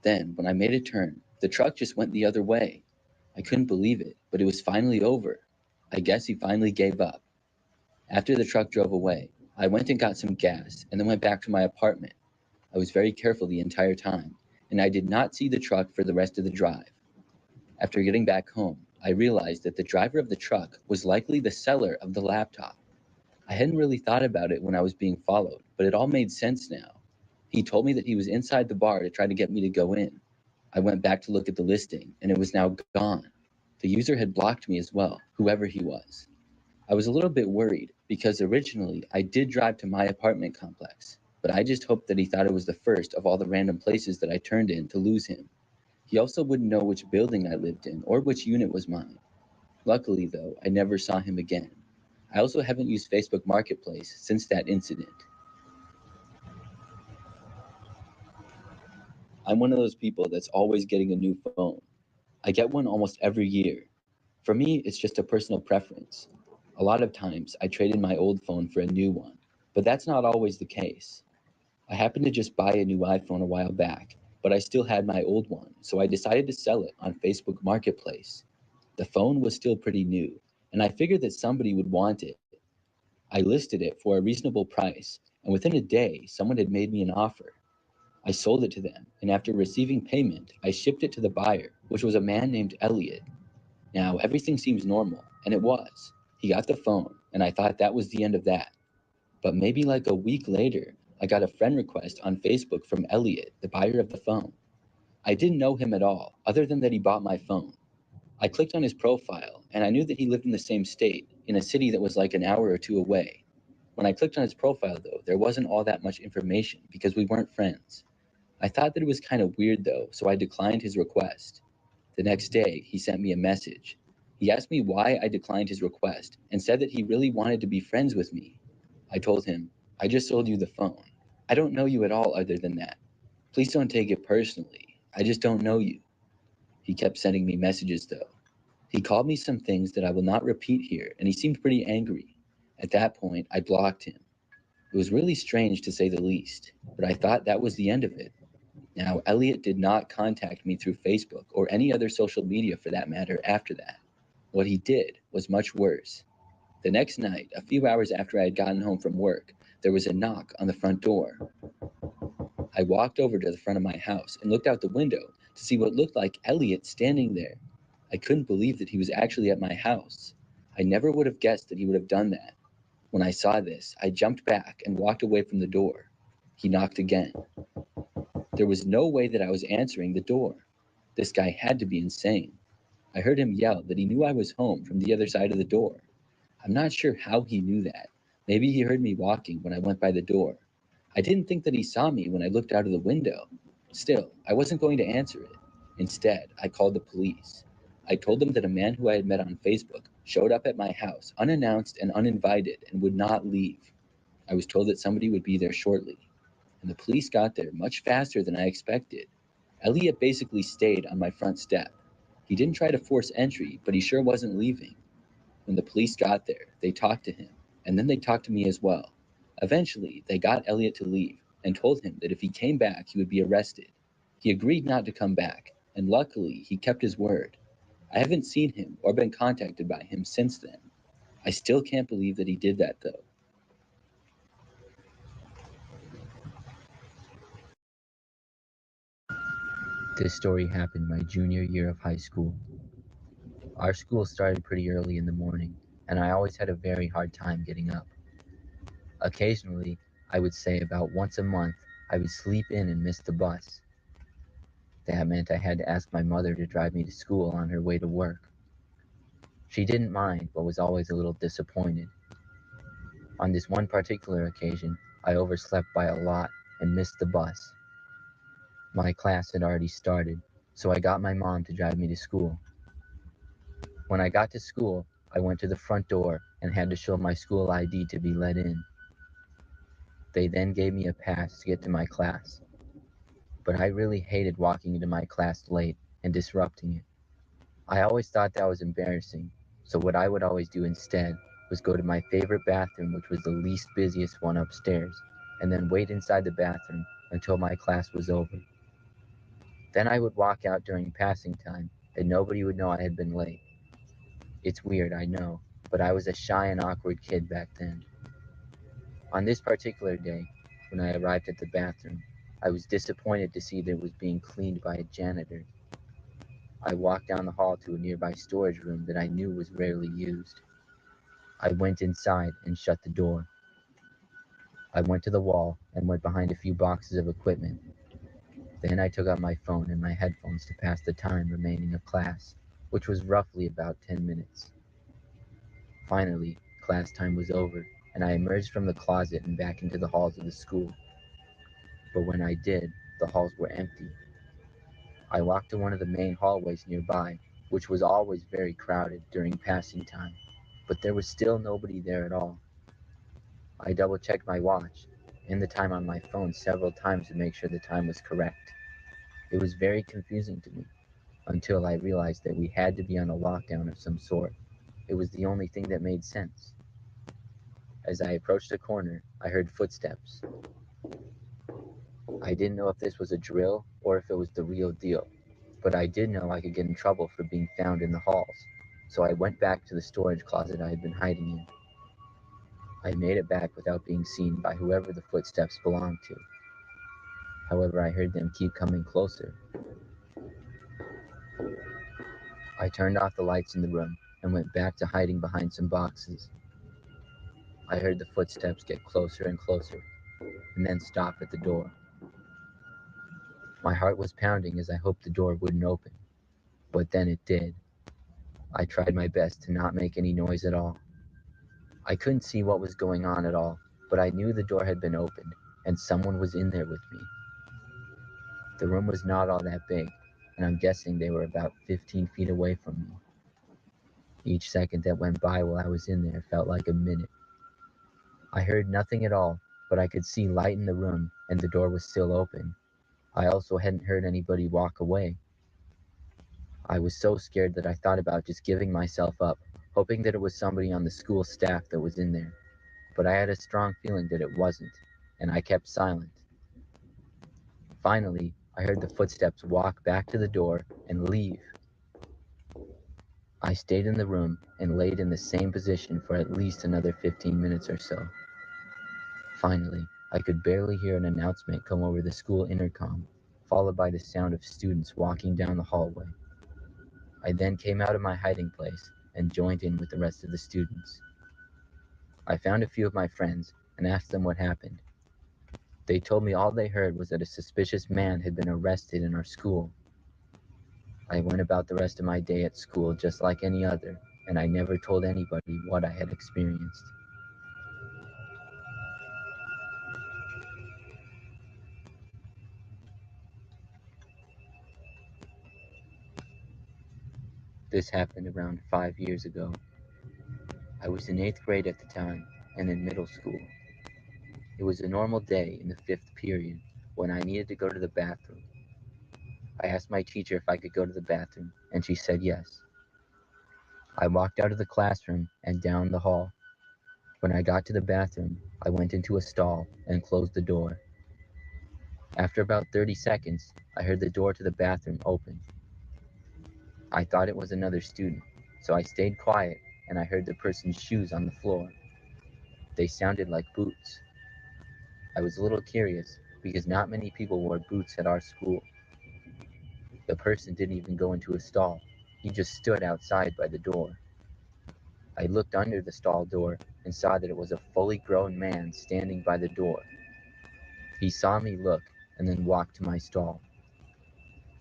Then, when I made a turn, the truck just went the other way. I couldn't believe it, but it was finally over. I guess he finally gave up. After the truck drove away, I went and got some gas and then went back to my apartment. I was very careful the entire time, and I did not see the truck for the rest of the drive. After getting back home, I realized that the driver of the truck was likely the seller of the laptop. I hadn't really thought about it when I was being followed, but it all made sense now. He told me that he was inside the bar to try to get me to go in. I went back to look at the listing, and it was now gone. The user had blocked me as well, whoever he was. I was a little bit worried because originally I did drive to my apartment complex, but I just hoped that he thought it was the first of all the random places that I turned in to lose him. He also wouldn't know which building I lived in or which unit was mine. Luckily, though, I never saw him again. I also haven't used Facebook Marketplace since that incident. I'm one of those people that's always getting a new phone. I get one almost every year. For me, it's just a personal preference. A lot of times, I trade in my old phone for a new one, but that's not always the case. I happened to just buy a new iPhone a while back, but I still had my old one, so I decided to sell it on Facebook Marketplace. The phone was still pretty new, and I figured that somebody would want it. I listed it for a reasonable price, and within a day, someone had made me an offer. I sold it to them, and after receiving payment, I shipped it to the buyer, which was a man named Elliot. Now, everything seems normal, and it was. He got the phone, and I thought that was the end of that. But maybe like a week later, I got a friend request on Facebook from Elliot, the buyer of the phone. I didn't know him at all, other than that he bought my phone. I clicked on his profile, and I knew that he lived in the same state, in a city that was like an hour or two away. When I clicked on his profile, though, there wasn't all that much information because we weren't friends. I thought that it was kind of weird, though, so I declined his request. The next day, he sent me a message. He asked me why I declined his request and said that he really wanted to be friends with me. I told him, I just sold you the phone. I don't know you at all other than that. Please don't take it personally. I just don't know you. He kept sending me messages, though. He called me some things that I will not repeat here, and he seemed pretty angry. At that point, I blocked him. It was really strange to say the least, but I thought that was the end of it. Now, Elliot did not contact me through Facebook or any other social media for that matter after that. What he did was much worse. The next night, a few hours after I had gotten home from work, there was a knock on the front door. I walked over to the front of my house and looked out the window to see what looked like Elliot standing there. I couldn't believe that he was actually at my house. I never would have guessed that he would have done that. When I saw this, I jumped back and walked away from the door. He knocked again. There was no way that I was answering the door. This guy had to be insane. I heard him yell that he knew I was home from the other side of the door. I'm not sure how he knew that. Maybe he heard me walking when I went by the door. I didn't think that he saw me when I looked out of the window. Still, I wasn't going to answer it. Instead, I called the police. I told them that a man who I had met on Facebook showed up at my house unannounced and uninvited and would not leave. I was told that somebody would be there shortly, and the police got there much faster than I expected. Elliot basically stayed on my front step. He didn't try to force entry, but he sure wasn't leaving. When the police got there, they talked to him, and then they talked to me as well. Eventually, they got Elliot to leave and told him that if he came back, he would be arrested. He agreed not to come back, and luckily, he kept his word. I haven't seen him or been contacted by him since then. I still can't believe that he did that, though. This story happened my junior year of high school. Our school started pretty early in the morning, and I always had a very hard time getting up. Occasionally, I would say about once a month, I would sleep in and miss the bus. That meant I had to ask my mother to drive me to school on her way to work. She didn't mind, but was always a little disappointed. On this one particular occasion, I overslept by a lot and missed the bus. My class had already started, so I got my mom to drive me to school. When I got to school, I went to the front door and had to show my school ID to be let in. They then gave me a pass to get to my class. But I really hated walking into my class late and disrupting it. I always thought that was embarrassing, so what I would always do instead was go to my favorite bathroom, which was the least busiest one upstairs, and then wait inside the bathroom until my class was over. Then I would walk out during passing time, and nobody would know I had been late. It's weird, I know, but I was a shy and awkward kid back then. On this particular day, when I arrived at the bathroom, I was disappointed to see that it was being cleaned by a janitor. I walked down the hall to a nearby storage room that I knew was rarely used. I went inside and shut the door. I went to the wall and went behind a few boxes of equipment. Then I took out my phone and my headphones to pass the time remaining of class, which was roughly about 10 minutes. Finally, class time was over, and I emerged from the closet and back into the halls of the school. But when I did, the halls were empty. I walked to one of the main hallways nearby, which was always very crowded during passing time, but there was still nobody there at all. I double-checked my watch and the time on my phone several times to make sure the time was correct. It was very confusing to me, until I realized that we had to be on a lockdown of some sort. It was the only thing that made sense. As I approached the corner, I heard footsteps. I didn't know if this was a drill or if it was the real deal, but I did know I could get in trouble for being found in the halls, so I went back to the storage closet I had been hiding in. I made it back without being seen by whoever the footsteps belonged to. However, I heard them keep coming closer. I turned off the lights in the room and went back to hiding behind some boxes. I heard the footsteps get closer and closer, and then stop at the door. My heart was pounding as I hoped the door wouldn't open, but then it did. I tried my best to not make any noise at all. I couldn't see what was going on at all, but I knew the door had been opened, and someone was in there with me. The room was not all that big, and I'm guessing they were about 15 feet away from me. Each second that went by while I was in there felt like a minute. I heard nothing at all, but I could see light in the room, and the door was still open. I also hadn't heard anybody walk away. I was so scared that I thought about just giving myself up, hoping that it was somebody on the school staff that was in there. But I had a strong feeling that it wasn't, and I kept silent. Finally, I heard the footsteps walk back to the door and leave. I stayed in the room and laid in the same position for at least another 15 minutes or so. Finally, I could barely hear an announcement come over the school intercom, followed by the sound of students walking down the hallway. I then came out of my hiding place and joined in with the rest of the students. I found a few of my friends and asked them what happened. They told me all they heard was that a suspicious man had been arrested in our school. I went about the rest of my day at school just like any other, and I never told anybody what I had experienced. This happened around 5 years ago. I was in 8th grade at the time and in middle school. It was a normal day in the 5th period when I needed to go to the bathroom. I asked my teacher if I could go to the bathroom, and she said yes. I walked out of the classroom and down the hall. When I got to the bathroom, I went into a stall and closed the door. After about 30 seconds, I heard the door to the bathroom open. I thought it was another student, so I stayed quiet and I heard the person's shoes on the floor. They sounded like boots. I was a little curious because not many people wore boots at our school. The person didn't even go into a stall. He just stood outside by the door. I looked under the stall door and saw that it was a fully grown man standing by the door. He saw me look and then walked to my stall.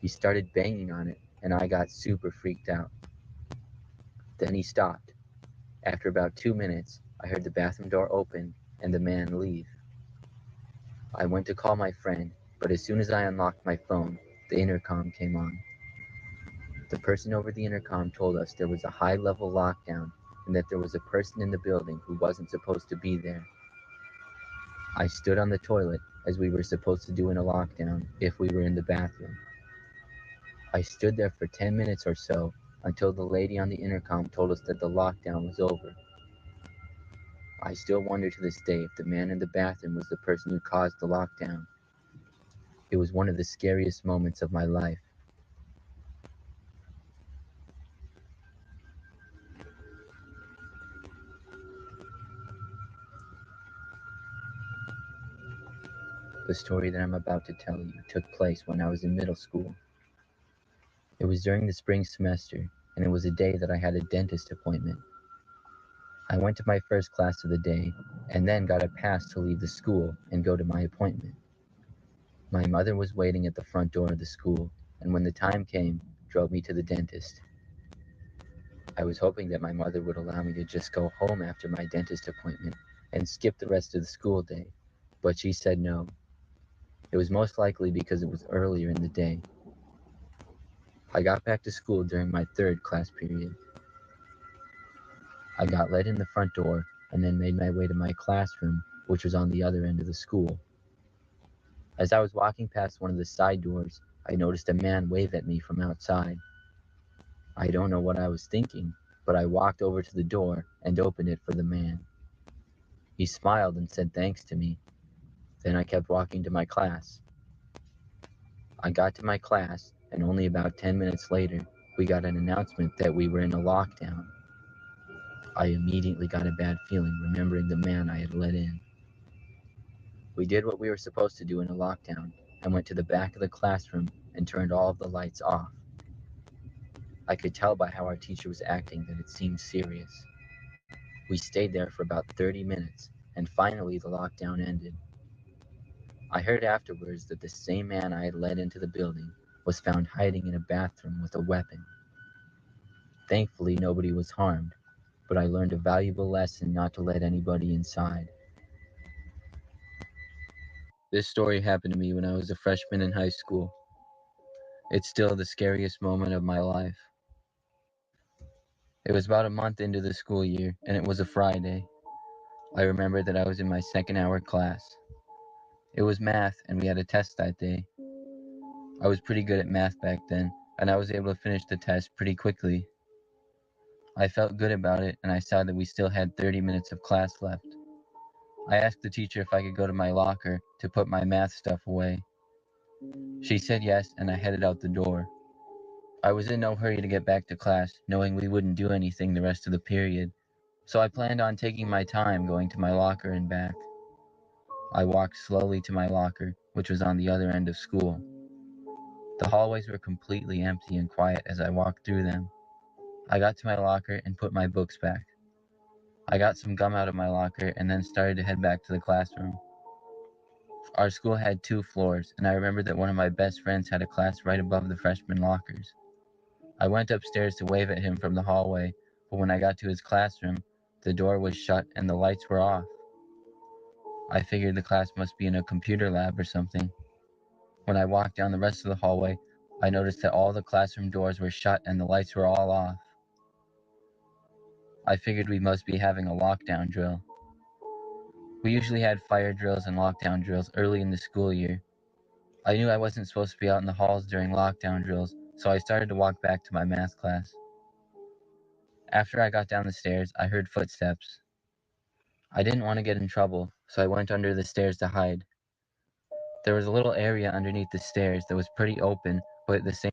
He started banging on it and I got super freaked out. Then he stopped. After about 2 minutes, I heard the bathroom door open and the man leave. I went to call my friend, but as soon as I unlocked my phone, the intercom came on. The person over the intercom told us there was a high-level lockdown and that there was a person in the building who wasn't supposed to be there. I stood on the toilet as we were supposed to do in a lockdown if we were in the bathroom. I stood there for 10 minutes or so until the lady on the intercom told us that the lockdown was over. I still wonder to this day if the man in the bathroom was the person who caused the lockdown. It was one of the scariest moments of my life. The story that I'm about to tell you took place when I was in middle school. It was during the spring semester, and it was a day that I had a dentist appointment. I went to my first class of the day, and then got a pass to leave the school and go to my appointment. My mother was waiting at the front door of the school, and when the time came, drove me to the dentist. I was hoping that my mother would allow me to just go home after my dentist appointment and skip the rest of the school day, but she said no. It was most likely because it was earlier in the day. I got back to school during my third class period. I got let in the front door and then made my way to my classroom, which was on the other end of the school. As I was walking past one of the side doors, I noticed a man wave at me from outside. I don't know what I was thinking, but I walked over to the door and opened it for the man. He smiled and said thanks to me. Then I kept walking to my class. I got to my class, and only about 10 minutes later, we got an announcement that we were in a lockdown. I immediately got a bad feeling remembering the man I had let in. We did what we were supposed to do in a lockdown and went to the back of the classroom and turned all of the lights off. I could tell by how our teacher was acting that it seemed serious. We stayed there for about 30 minutes, and finally the lockdown ended. I heard afterwards that the same man I had led into the building was found hiding in a bathroom with a weapon. Thankfully, nobody was harmed, but I learned a valuable lesson not to let anybody inside. This story happened to me when I was a freshman in high school. It's still the scariest moment of my life. It was about a month into the school year, and it was a Friday. I remember that I was in my second hour class. It was math, and we had a test that day. I was pretty good at math back then, and I was able to finish the test pretty quickly. I felt good about it, and I saw that we still had 30 minutes of class left. I asked the teacher if I could go to my locker to put my math stuff away. She said yes, and I headed out the door. I was in no hurry to get back to class, knowing we wouldn't do anything the rest of the period, so I planned on taking my time going to my locker and back. I walked slowly to my locker, which was on the other end of school. The hallways were completely empty and quiet as I walked through them. I got to my locker and put my books back. I got some gum out of my locker and then started to head back to the classroom. Our school had 2 floors, and I remember that one of my best friends had a class right above the freshman lockers. I went upstairs to wave at him from the hallway, but when I got to his classroom, the door was shut and the lights were off. I figured the class must be in a computer lab or something. When I walked down the rest of the hallway, I noticed that all the classroom doors were shut and the lights were all off. I figured we must be having a lockdown drill. We usually had fire drills and lockdown drills early in the school year. I knew I wasn't supposed to be out in the halls during lockdown drills, so I started to walk back to my math class. After I got down the stairs, I heard footsteps. I didn't want to get in trouble, so I went under the stairs to hide. There was a little area underneath the stairs that was pretty open, but at the same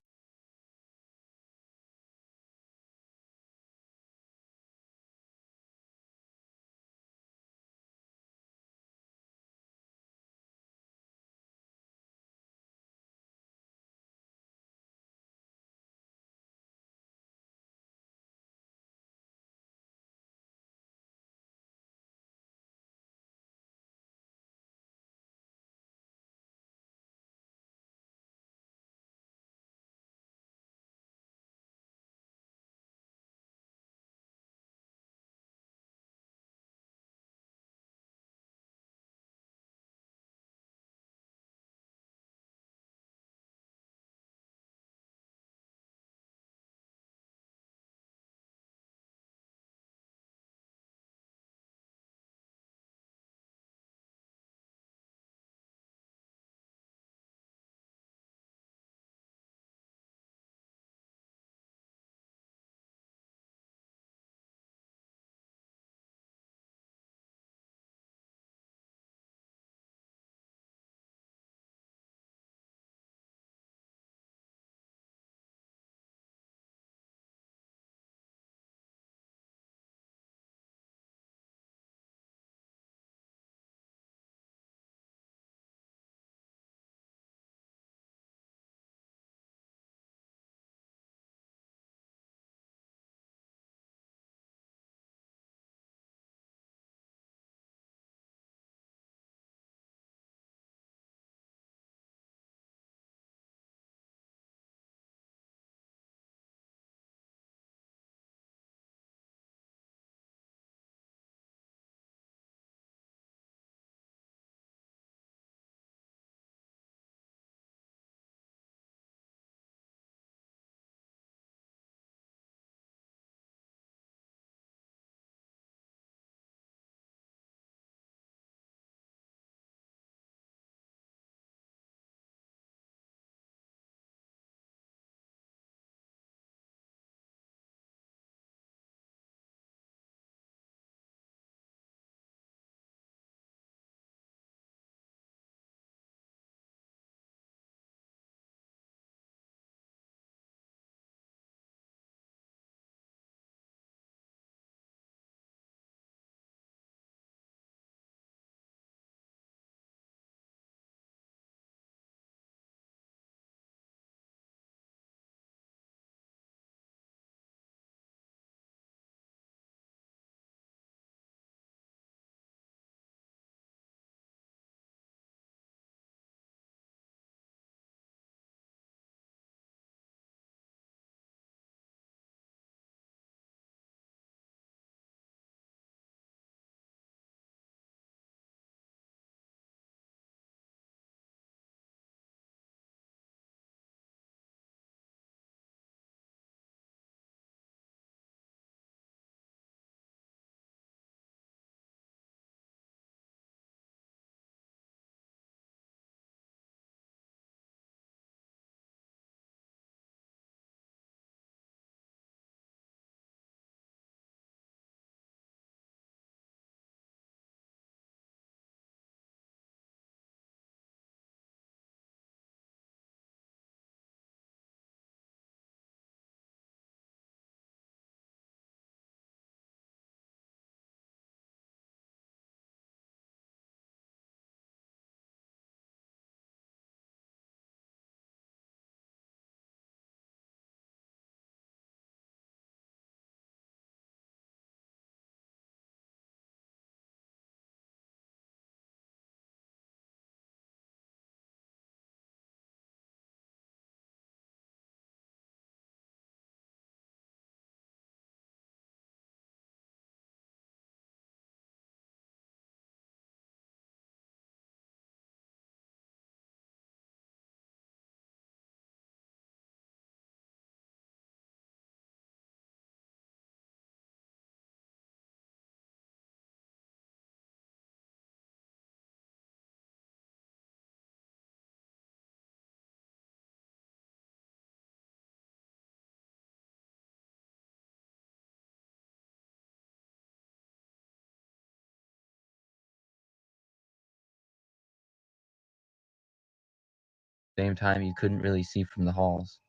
Same time, you couldn't really see from the halls.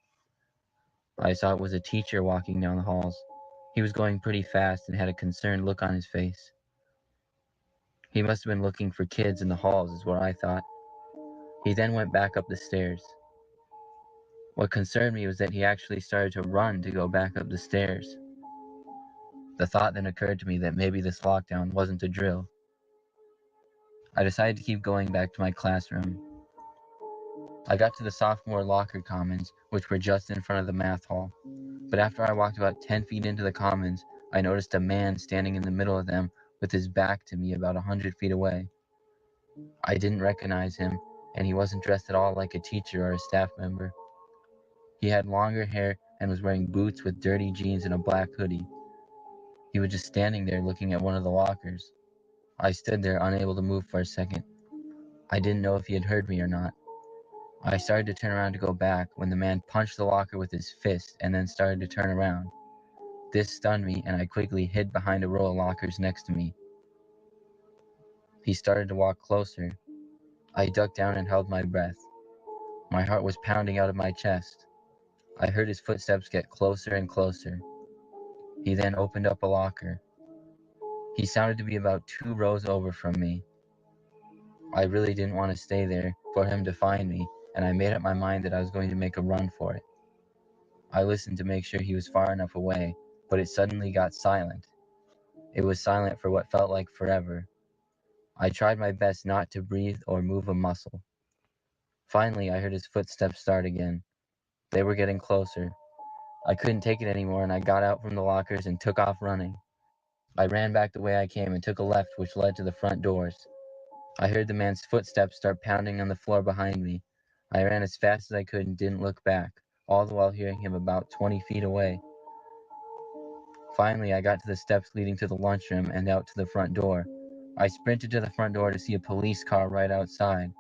I saw it was a teacher walking down the halls. He was going pretty fast and had a concerned look on his face. He must have been looking for kids in the halls, is what I thought. He then went back up the stairs. What concerned me was that he actually started to run to go back up the stairs. The thought then occurred to me that maybe this lockdown wasn't a drill. I decided to keep going back to my classroom. I got to the sophomore locker commons, which were just in front of the math hall. But after I walked about 10 feet into the commons, I noticed a man standing in the middle of them with his back to me about 100 feet away. I didn't recognize him, and he wasn't dressed at all like a teacher or a staff member. He had longer hair and was wearing boots with dirty jeans and a black hoodie. He was just standing there looking at one of the lockers. I stood there unable to move for a second. I didn't know if he had heard me or not. I started to turn around to go back when the man punched the locker with his fist and then started to turn around. This stunned me, and I quickly hid behind a row of lockers next to me. He started to walk closer. I ducked down and held my breath. My heart was pounding out of my chest. I heard his footsteps get closer and closer. He then opened up a locker. He sounded to be about 2 rows over from me. I really didn't want to stay there for him to find me, and I made up my mind that I was going to make a run for it. I listened to make sure he was far enough away, but it suddenly got silent. It was silent for what felt like forever. I tried my best not to breathe or move a muscle. Finally, I heard his footsteps start again. They were getting closer. I couldn't take it anymore, and I got out from the lockers and took off running. I ran back the way I came and took a left which led to the front doors. I heard the man's footsteps start pounding on the floor behind me. I ran as fast as I could and didn't look back, all the while hearing him about 20 feet away. Finally, I got to the steps leading to the lunchroom and out to the front door. I sprinted to the front door to see a police car right outside.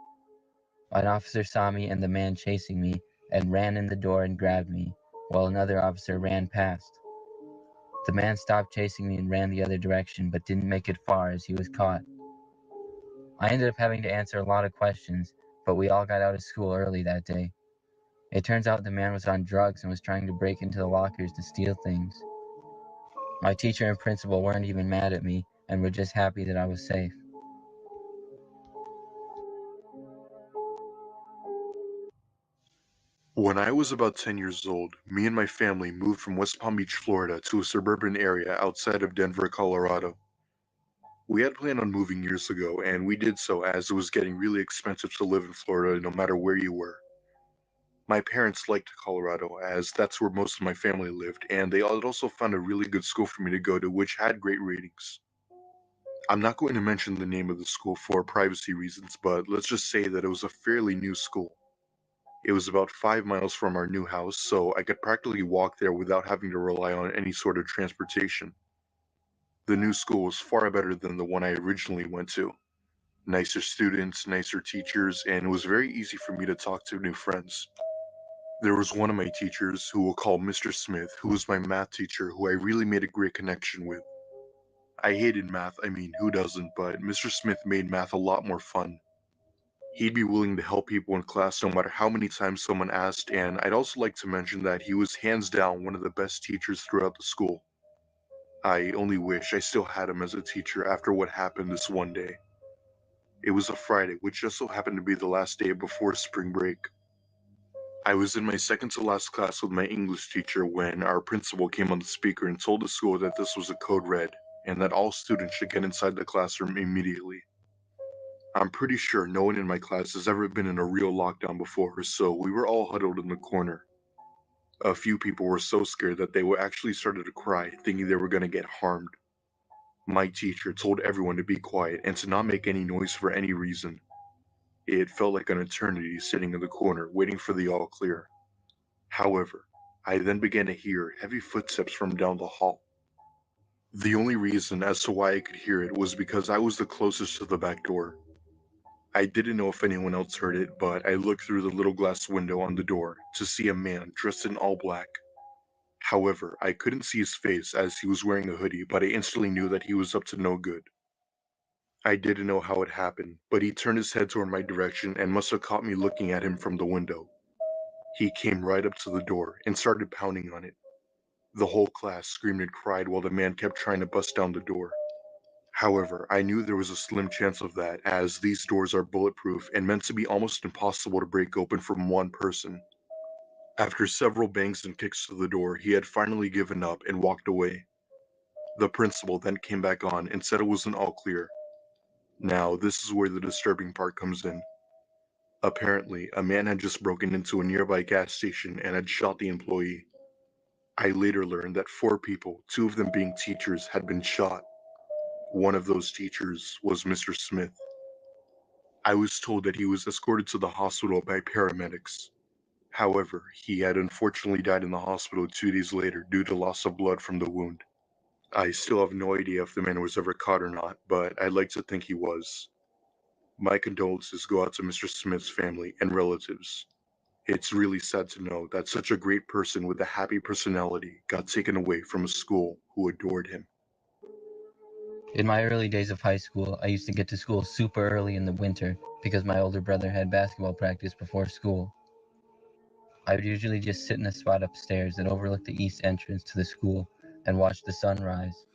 An officer saw me and the man chasing me and ran in the door and grabbed me, while another officer ran past. The man stopped chasing me and ran the other direction, but didn't make it far as he was caught. I ended up having to answer a lot of questions, but we all got out of school early that day. It turns out the man was on drugs and was trying to break into the lockers to steal things. My teacher and principal weren't even mad at me and were just happy that I was safe. When I was about 10 years old, me and my family moved from West Palm Beach, Florida to a suburban area outside of Denver, Colorado. We had planned on moving years ago, and we did so as it was getting really expensive to live in Florida no matter where you were. My parents liked Colorado as that's where most of my family lived, and they had also found a really good school for me to go to which had great ratings. I'm not going to mention the name of the school for privacy reasons, but let's just say that it was a fairly new school. It was about 5 miles from our new house, so I could practically walk there without having to rely on any sort of transportation. The new school was far better than the one I originally went to. Nicer students, nicer teachers, and it was very easy for me to talk to new friends. There was one of my teachers, who we'll call Mr. Smith, who was my math teacher, who I really made a great connection with. I hated math, I mean, who doesn't, but Mr. Smith made math a lot more fun. He'd be willing to help people in class no matter how many times someone asked, and I'd also like to mention that he was hands down one of the best teachers throughout the school. I only wish I still had him as a teacher after what happened this one day. It was a Friday, which just so happened to be the last day before spring break. I was in my second to last class with my English teacher when our principal came on the speaker and told the school that this was a code red, and that all students should get inside the classroom immediately. I'm pretty sure no one in my class has ever been in a real lockdown before, so we were all huddled in the corner. A few people were so scared that they were actually started to cry, thinking they were going to get harmed. My teacher told everyone to be quiet and to not make any noise for any reason. It felt like an eternity sitting in the corner, waiting for the all clear. However, I then began to hear heavy footsteps from down the hall. The only reason as to why I could hear it was because I was the closest to the back door. I didn't know if anyone else heard it, but I looked through the little glass window on the door to see a man dressed in all black. However, I couldn't see his face as he was wearing a hoodie, but I instantly knew that he was up to no good. I didn't know how it happened, but he turned his head toward my direction and must have caught me looking at him from the window. He came right up to the door and started pounding on it. The whole class screamed and cried while the man kept trying to bust down the door. However, I knew there was a slim chance of that, as these doors are bulletproof and meant to be almost impossible to break open from one person. After several bangs and kicks to the door, he had finally given up and walked away. The principal then came back on and said it wasn't all clear. Now, this is where the disturbing part comes in. Apparently, a man had just broken into a nearby gas station and had shot the employee. I later learned that 4 people, 2 of them being teachers, had been shot. One of those teachers was Mr. Smith. I was told that he was escorted to the hospital by paramedics. However, he had unfortunately died in the hospital 2 days later due to loss of blood from the wound. I still have no idea if the man was ever caught or not, but I'd like to think he was. My condolences go out to Mr. Smith's family and relatives. It's really sad to know that such a great person with a happy personality got taken away from a school who adored him. In my early days of high school, I used to get to school super early in the winter because my older brother had basketball practice before school. I would usually just sit in a spot upstairs that overlooked the east entrance to the school and watch the sun rise.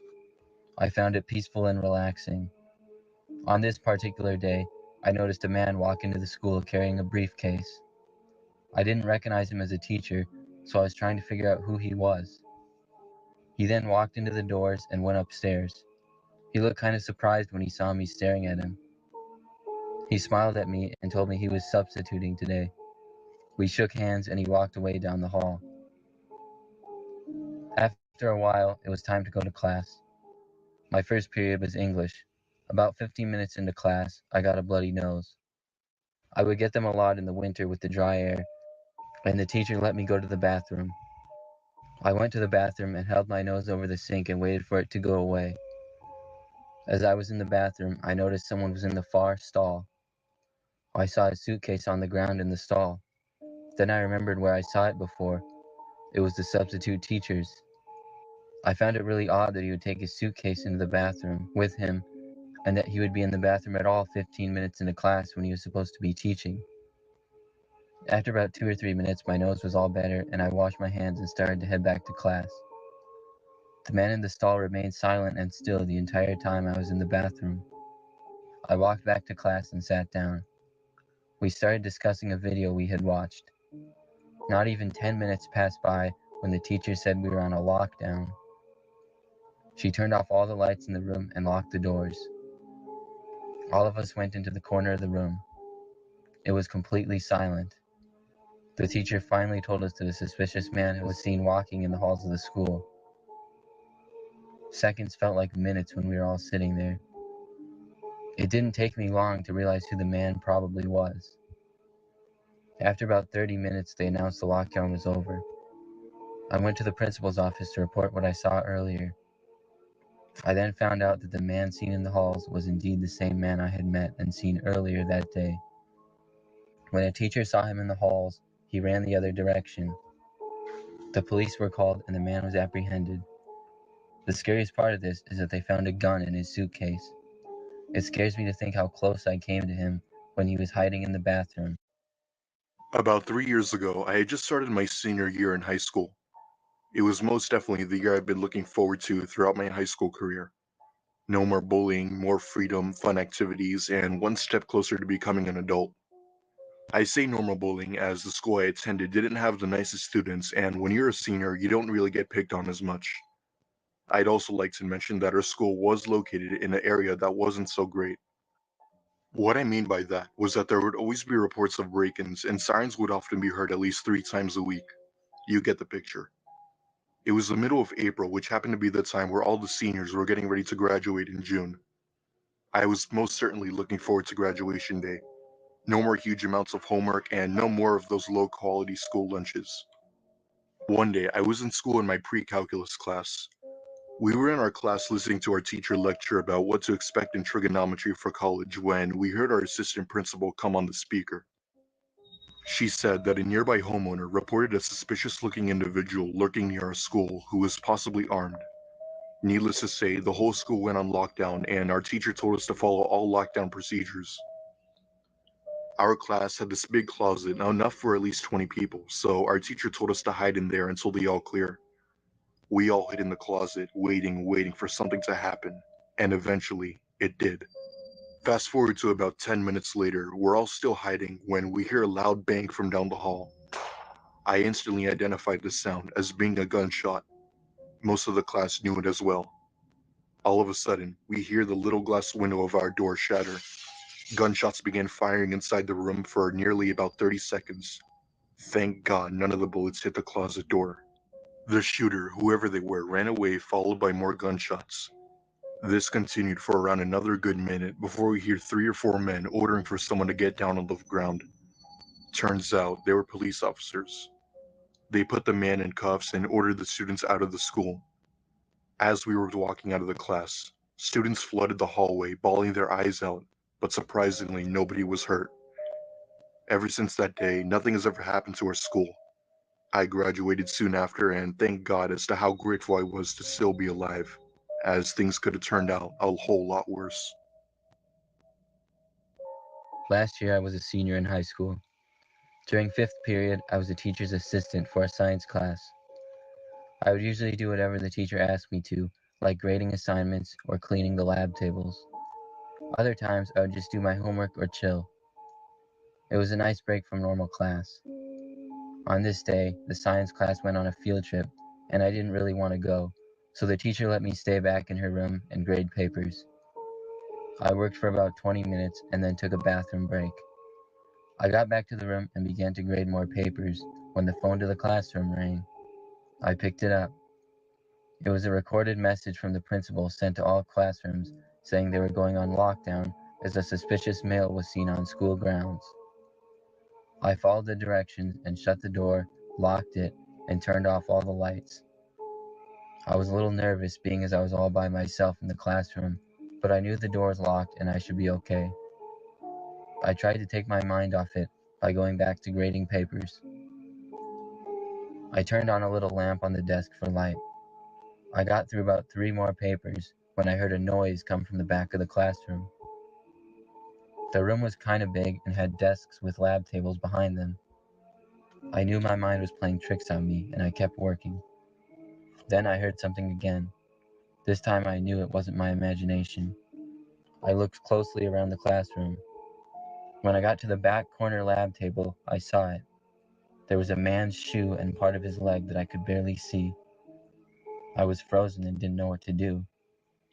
I found it peaceful and relaxing. On this particular day, I noticed a man walk into the school carrying a briefcase. I didn't recognize him as a teacher, so I was trying to figure out who he was. He then walked into the doors and went upstairs. He looked kind of surprised when he saw me staring at him. He smiled at me and told me he was substituting today. We shook hands and he walked away down the hall. After a while, it was time to go to class. My first period was English. About 15 minutes into class, I got a bloody nose. I would get them a lot in the winter with the dry air, and the teacher let me go to the bathroom. I went to the bathroom and held my nose over the sink and waited for it to go away. As I was in the bathroom, I noticed someone was in the far stall. I saw a suitcase on the ground in the stall. Then I remembered where I saw it before. It was the substitute teacher's. I found it really odd that he would take his suitcase into the bathroom with him and that he would be in the bathroom at all 15 minutes into class when he was supposed to be teaching. After about 2 or 3 minutes, my nose was all better and I washed my hands and started to head back to class. The man in the stall remained silent and still the entire time I was in the bathroom. I walked back to class and sat down. We started discussing a video we had watched. Not even 10 minutes passed by when the teacher said we were on a lockdown. She turned off all the lights in the room and locked the doors. All of us went into the corner of the room. It was completely silent. The teacher finally told us that a suspicious man was seen walking in the halls of the school. Seconds felt like minutes when we were all sitting there. It didn't take me long to realize who the man probably was. After about 30 minutes, they announced the lockdown was over. I went to the principal's office to report what I saw earlier. I then found out that the man seen in the halls was indeed the same man I had met and seen earlier that day. When a teacher saw him in the halls, he ran the other direction. The police were called and the man was apprehended. The scariest part of this is that they found a gun in his suitcase. It scares me to think how close I came to him when he was hiding in the bathroom. About 3 years ago, I had just started my senior year in high school. It was most definitely the year I've been looking forward to throughout my high school career. No more bullying, more freedom, fun activities, and one step closer to becoming an adult. I say normal bullying as the school I attended didn't have the nicest students, and when you're a senior, you don't really get picked on as much. I'd also like to mention that our school was located in an area that wasn't so great. What I mean by that was that there would always be reports of break-ins, and sirens would often be heard at least 3 times a week. You get the picture. It was the middle of April, which happened to be the time where all the seniors were getting ready to graduate in June. I was most certainly looking forward to graduation day. No more huge amounts of homework and no more of those low-quality school lunches. One day, I was in school in my pre-calculus class. We were in our class listening to our teacher lecture about what to expect in trigonometry for college when we heard our assistant principal come on the speaker. She said that a nearby homeowner reported a suspicious-looking individual lurking near our school who was possibly armed. Needless to say, the whole school went on lockdown, and our teacher told us to follow all lockdown procedures. Our class had this big closet, now enough for at least 20 people, so our teacher told us to hide in there until the all clear. We all hid in the closet, waiting for something to happen, and eventually, it did. Fast forward to about 10 minutes later, we're all still hiding when we hear a loud bang from down the hall. I instantly identified the sound as being a gunshot. Most of the class knew it as well. All of a sudden, we hear the little glass window of our door shatter. Gunshots began firing inside the room for nearly about 30 seconds. Thank God none of the bullets hit the closet door. The shooter, whoever they were, ran away, followed by more gunshots. This continued for around another good minute before we hear 3 or 4 men ordering for someone to get down on the ground. Turns out they were police officers. They put the man in cuffs and ordered the students out of the school. As we were walking out of the class, students flooded the hallway, bawling their eyes out, but surprisingly, nobody was hurt. Ever since that day, nothing has ever happened to our school. I graduated soon after, and thank God as to how grateful I was to still be alive, as things could have turned out a whole lot worse. Last year, I was a senior in high school. During fifth period, I was a teacher's assistant for a science class. I would usually do whatever the teacher asked me to, like grading assignments or cleaning the lab tables. Other times, I would just do my homework or chill. It was a nice break from normal class. On this day, the science class went on a field trip, and I didn't really want to go, so the teacher let me stay back in her room and grade papers. I worked for about 20 minutes and then took a bathroom break. I got back to the room and began to grade more papers when the phone to the classroom rang. I picked it up. It was a recorded message from the principal sent to all classrooms saying they were going on lockdown as a suspicious male was seen on school grounds. I followed the directions and shut the door, locked it, and turned off all the lights. I was a little nervous being as I was all by myself in the classroom, but I knew the door was locked and I should be okay. I tried to take my mind off it by going back to grading papers. I turned on a little lamp on the desk for light. I got through about 3 more papers when I heard a noise come from the back of the classroom. The room was kind of big and had desks with lab tables behind them. I knew my mind was playing tricks on me and I kept working. Then I heard something again. This time I knew it wasn't my imagination. I looked closely around the classroom. When I got to the back corner lab table, I saw it. There was a man's shoe and part of his leg that I could barely see. I was frozen and didn't know what to do.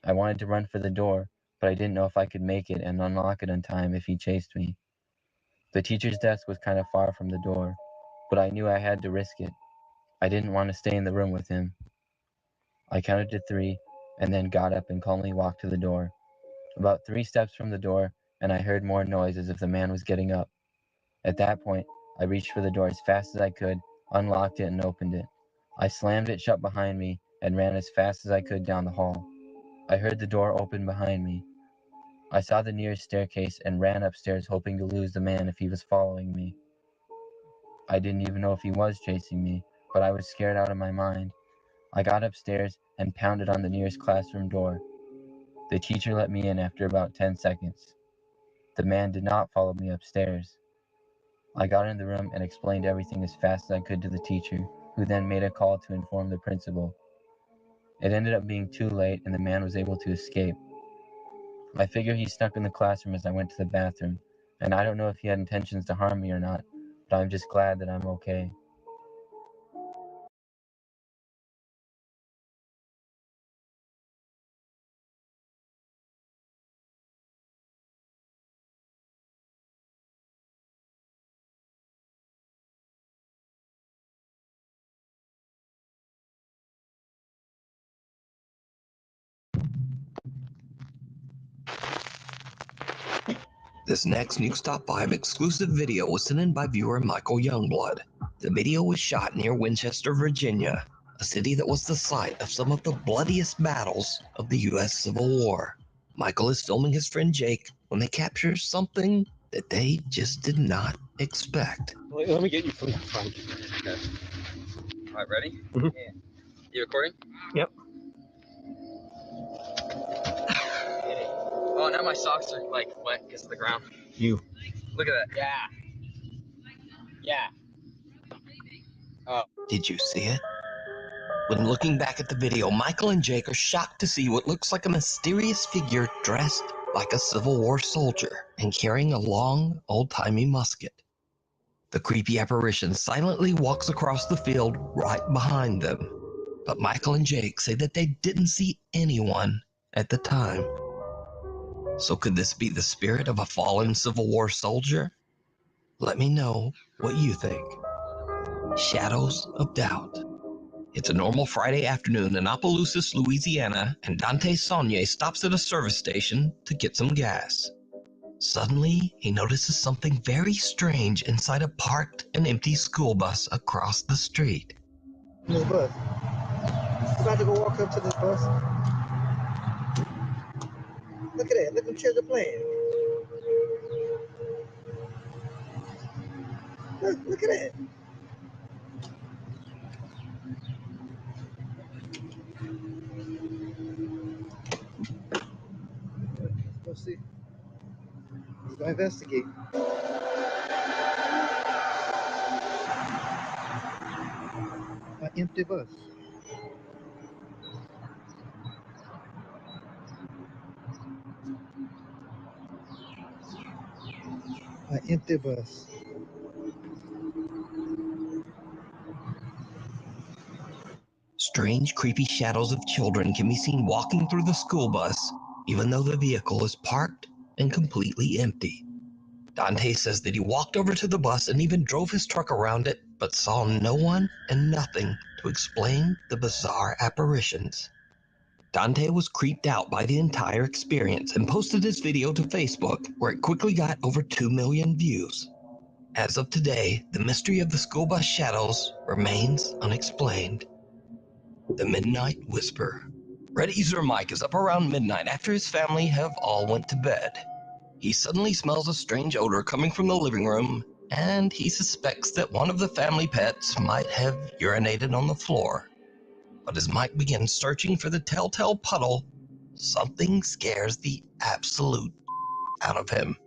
I wanted to run for the door, but I didn't know if I could make it and unlock it in time if he chased me. The teacher's desk was kind of far from the door, but I knew I had to risk it. I didn't want to stay in the room with him. I counted to 3 and then got up and calmly walked to the door. About 3 steps from the door, and I heard more noise as if the man was getting up. At that point, I reached for the door as fast as I could, unlocked it, and opened it. I slammed it shut behind me and ran as fast as I could down the hall. I heard the door open behind me. I saw the nearest staircase and ran upstairs hoping to lose the man if he was following me. I didn't even know if he was chasing me, but I was scared out of my mind. I got upstairs and pounded on the nearest classroom door. The teacher let me in after about 10 seconds. The man did not follow me upstairs. I got in the room and explained everything as fast as I could to the teacher, who then made a call to inform the principal. It ended up being too late and the man was able to escape. I figure he snuck in the classroom as I went to the bathroom, and I don't know if he had intentions to harm me or not, but I'm just glad that I'm okay. This next Nuke Stop 5 exclusive video was sent in by viewer Michael Youngblood. The video was shot near Winchester, Virginia, a city that was the site of some of the bloodiest battles of the U.S. Civil War. Michael is filming his friend Jake when they capture something that they just did not expect. Let me get you from the front. Okay. All right, ready? Mhm. Yeah. You recording? Yep. Oh, now my socks are like wet because of the ground. You. Look at that. Yeah. Yeah. Oh. Did you see it? When looking back at the video, Michael and Jake are shocked to see what looks like a mysterious figure dressed like a Civil War soldier and carrying a long, old-timey musket. The creepy apparition silently walks across the field right behind them. But Michael and Jake say that they didn't see anyone at the time. So could this be the spirit of a fallen Civil War soldier? Let me know what you think. Shadows of Doubt. It's a normal Friday afternoon in Opelousas, Louisiana, and Dante Saunier stops at a service station to get some gas. Suddenly, he notices something very strange inside a parked and empty school bus across the street. This bus. You about to go walk up to this bus? Look at that. Look at them children playing. Look at that. Let's go see. Let's go investigate. An empty bus. An empty bus. Strange, creepy shadows of children can be seen walking through the school bus, even though the vehicle is parked and completely empty. Dante says that he walked over to the bus and even drove his truck around it, but saw no one and nothing to explain the bizarre apparitions. Dante was creeped out by the entire experience and posted his video to Facebook, where it quickly got over 2 million views. As of today, the mystery of the school bus shadows remains unexplained. The Midnight Whisper. Red User Mike is up around midnight after his family have all went to bed. He suddenly smells a strange odor coming from the living room, and he suspects that one of the family pets might have urinated on the floor. But as Mike begins searching for the telltale puddle, something scares the absolute out of him.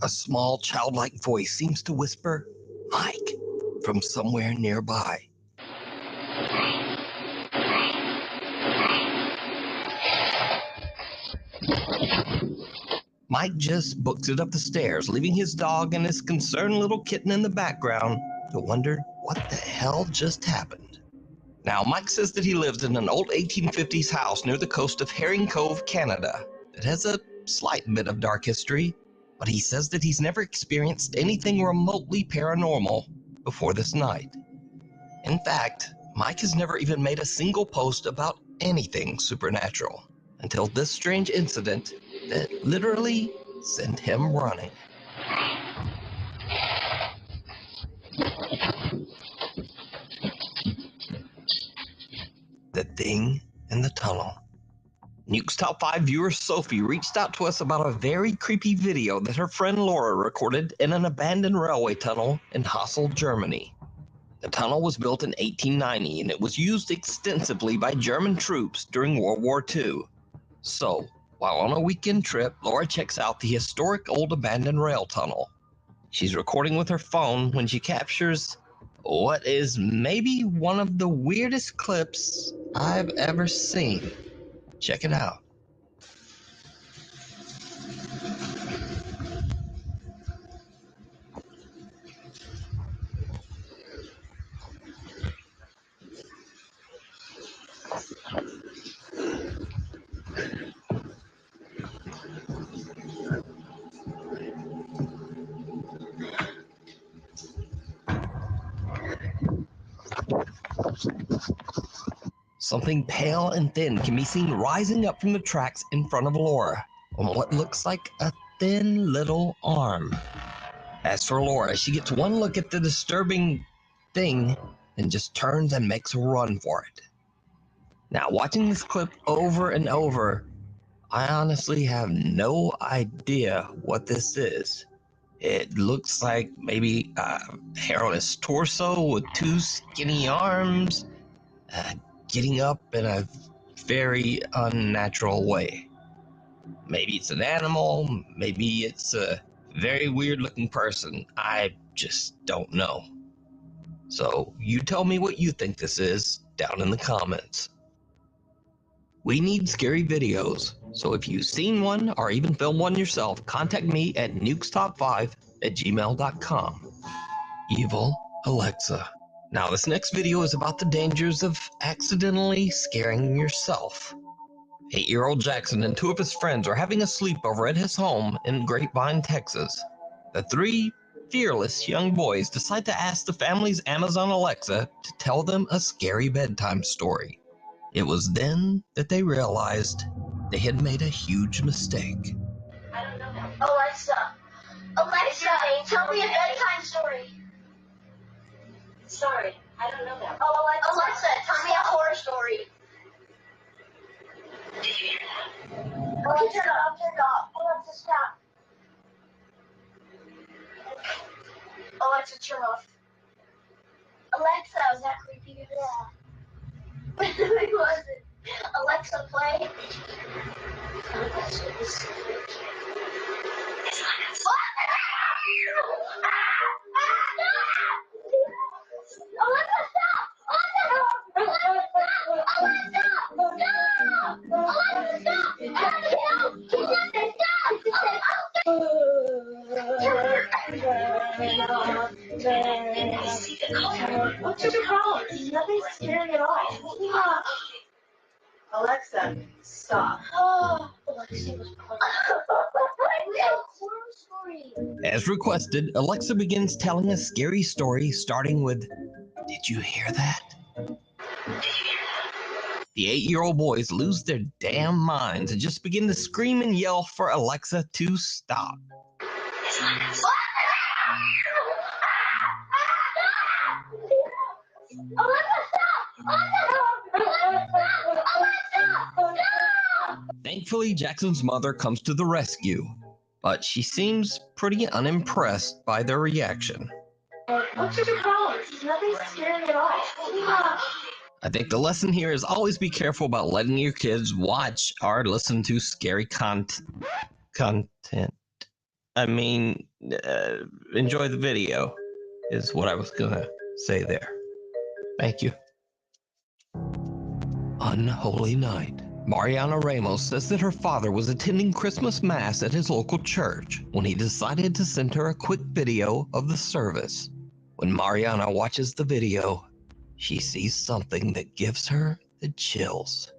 A small childlike voice seems to whisper, "Mike," from somewhere nearby. Mike just books it up the stairs, leaving his dog and his concerned little kitten in the background to wonder what the hell just happened. Now, Mike says that he lives in an old 1850s house near the coast of Herring Cove, Canada. It has a slight bit of dark history, but he says that he's never experienced anything remotely paranormal before this night. In fact, Mike has never even made a single post about anything supernatural until this strange incident that literally sent him running. The Thing in the Tunnel. Nuke's Top 5 viewer Sophie reached out to us about a very creepy video that her friend Laura recorded in an abandoned railway tunnel in Hassel, Germany. The tunnel was built in 1890 and it was used extensively by German troops during World War II. So, while on a weekend trip, Laura checks out the historic old abandoned rail tunnel. She's recording with her phone when she captures what is maybe one of the weirdest clips I've ever seen. Check it out. Something pale and thin can be seen rising up from the tracks in front of Laura on what looks like a thin little arm. As for Laura, she gets one look at the disturbing thing and just turns and makes a run for it. Now, watching this clip over and over, I honestly have no idea what this is. It looks like maybe a hairless torso with two skinny arms, getting up in a very unnatural way. Maybe it's an animal, maybe it's a very weird looking person. I just don't know. So you tell me what you think this is down in the comments. We need scary videos, so if you've seen one or even filmed one yourself, contact me at nukestop5@gmail.com. Evil Alexa. Now this next video is about the dangers of accidentally scaring yourself. 8-year-old Jackson and 2 of his friends are having a sleepover at his home in Grapevine, Texas. The 3 fearless young boys decide to ask the family's Amazon Alexa to tell them a scary bedtime story. It was then that they realized they had made a huge mistake. Alexa, tell me a bedtime story. Sorry, I don't know that. Alexa, tell me a horror story. Did you hear that? Alexa, turn it off. Alexa, stop. Alexa, turn off. Alexa, was that creepy? Yeah. It wasn't. Alexa, play. Alexa, what's your problem? Nothing's scary at all. Alexa, stop. Alexa was horror story. As requested, Alexa begins telling a scary story starting with, "Did you hear that?" The 8-year-old boys lose their damn minds and just begin to scream and yell for Alexa to stop. Thankfully, Jackson's mother comes to the rescue, but she seems pretty unimpressed by their reaction. What's your problem? Nothing's scary at all. I think the lesson here is always be careful about letting your kids watch or listen to scary content. Enjoy the video is what I was gonna say there. Thank you. Unholy night. Mariana Ramos says that her father was attending Christmas Mass at his local church when he decided to send her a quick video of the service. When Mariana watches the video, she sees something that gives her the chills.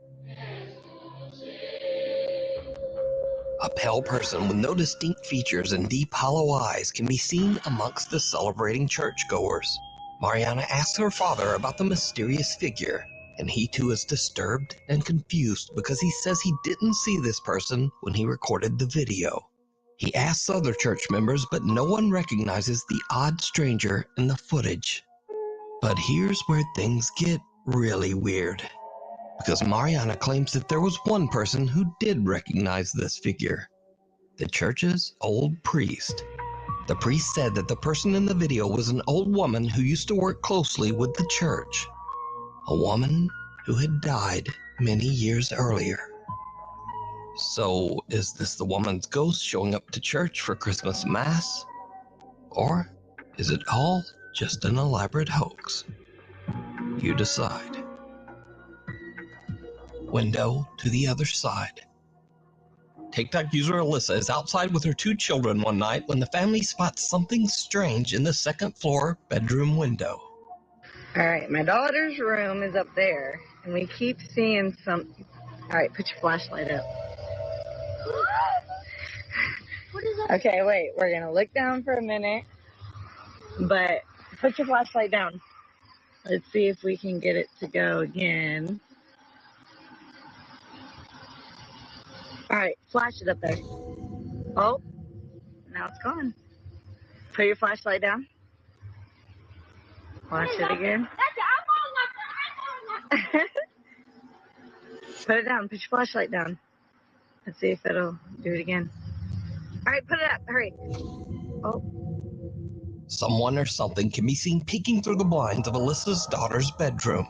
A pale person with no distinct features and deep hollow eyes can be seen amongst the celebrating churchgoers. Mariana asks her father about the mysterious figure, and he too is disturbed and confused because he says he didn't see this person when he recorded the video. He asks other church members, but no one recognizes the odd stranger in the footage. But here's where things get really weird, because Mariana claims that there was one person who did recognize this figure: the church's old priest. The priest said that the person in the video was an old woman who used to work closely with the church, a woman who had died many years earlier. So, is this the woman's ghost showing up to church for Christmas Mass? Or is it all just an elaborate hoax? You decide. Window to the other side. TikTok user Alyssa is outside with her 2 children one night when the family spots something strange in the second floor bedroom window. All right, my daughter's room is up there, and we keep seeing something. All right, put your flashlight up. What is that? Okay, wait, we're going to look down for a minute, but put your flashlight down. Let's see if we can get it to go again. All right, flash it up there. Oh, now it's gone. Put your flashlight down. Watch it again. Put it down. Put your flashlight down. Let's see if it'll do it again. All right, put it up. Hurry. Oh. Someone or something can be seen peeking through the blinds of Alyssa's daughter's bedroom.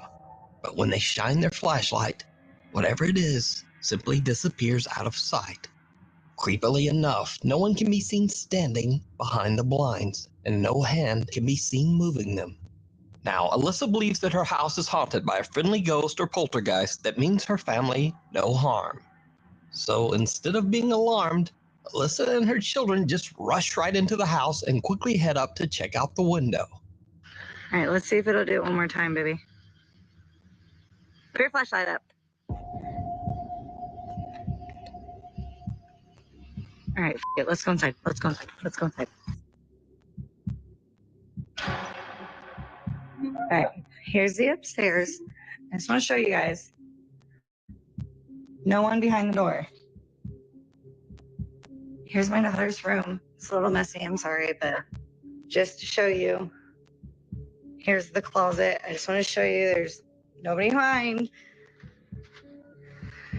But when they shine their flashlight, whatever it is simply disappears out of sight. Creepily enough, no one can be seen standing behind the blinds, and no hand can be seen moving them. Now, Alyssa believes that her house is haunted by a friendly ghost or poltergeist that means her family no harm. So instead of being alarmed, Alyssa and her children just rush right into the house and quickly head up to check out the window. All right, let's see if it'll do it one more time, baby. Put your flashlight up. All right, it. Let's go inside. Let's go inside. Let's go inside. All right, here's the upstairs. I just want to show you guys. No one behind the door. Here's my daughter's room. It's a little messy, I'm sorry, but just to show you, here's the closet. I just want to show you there's nobody behind.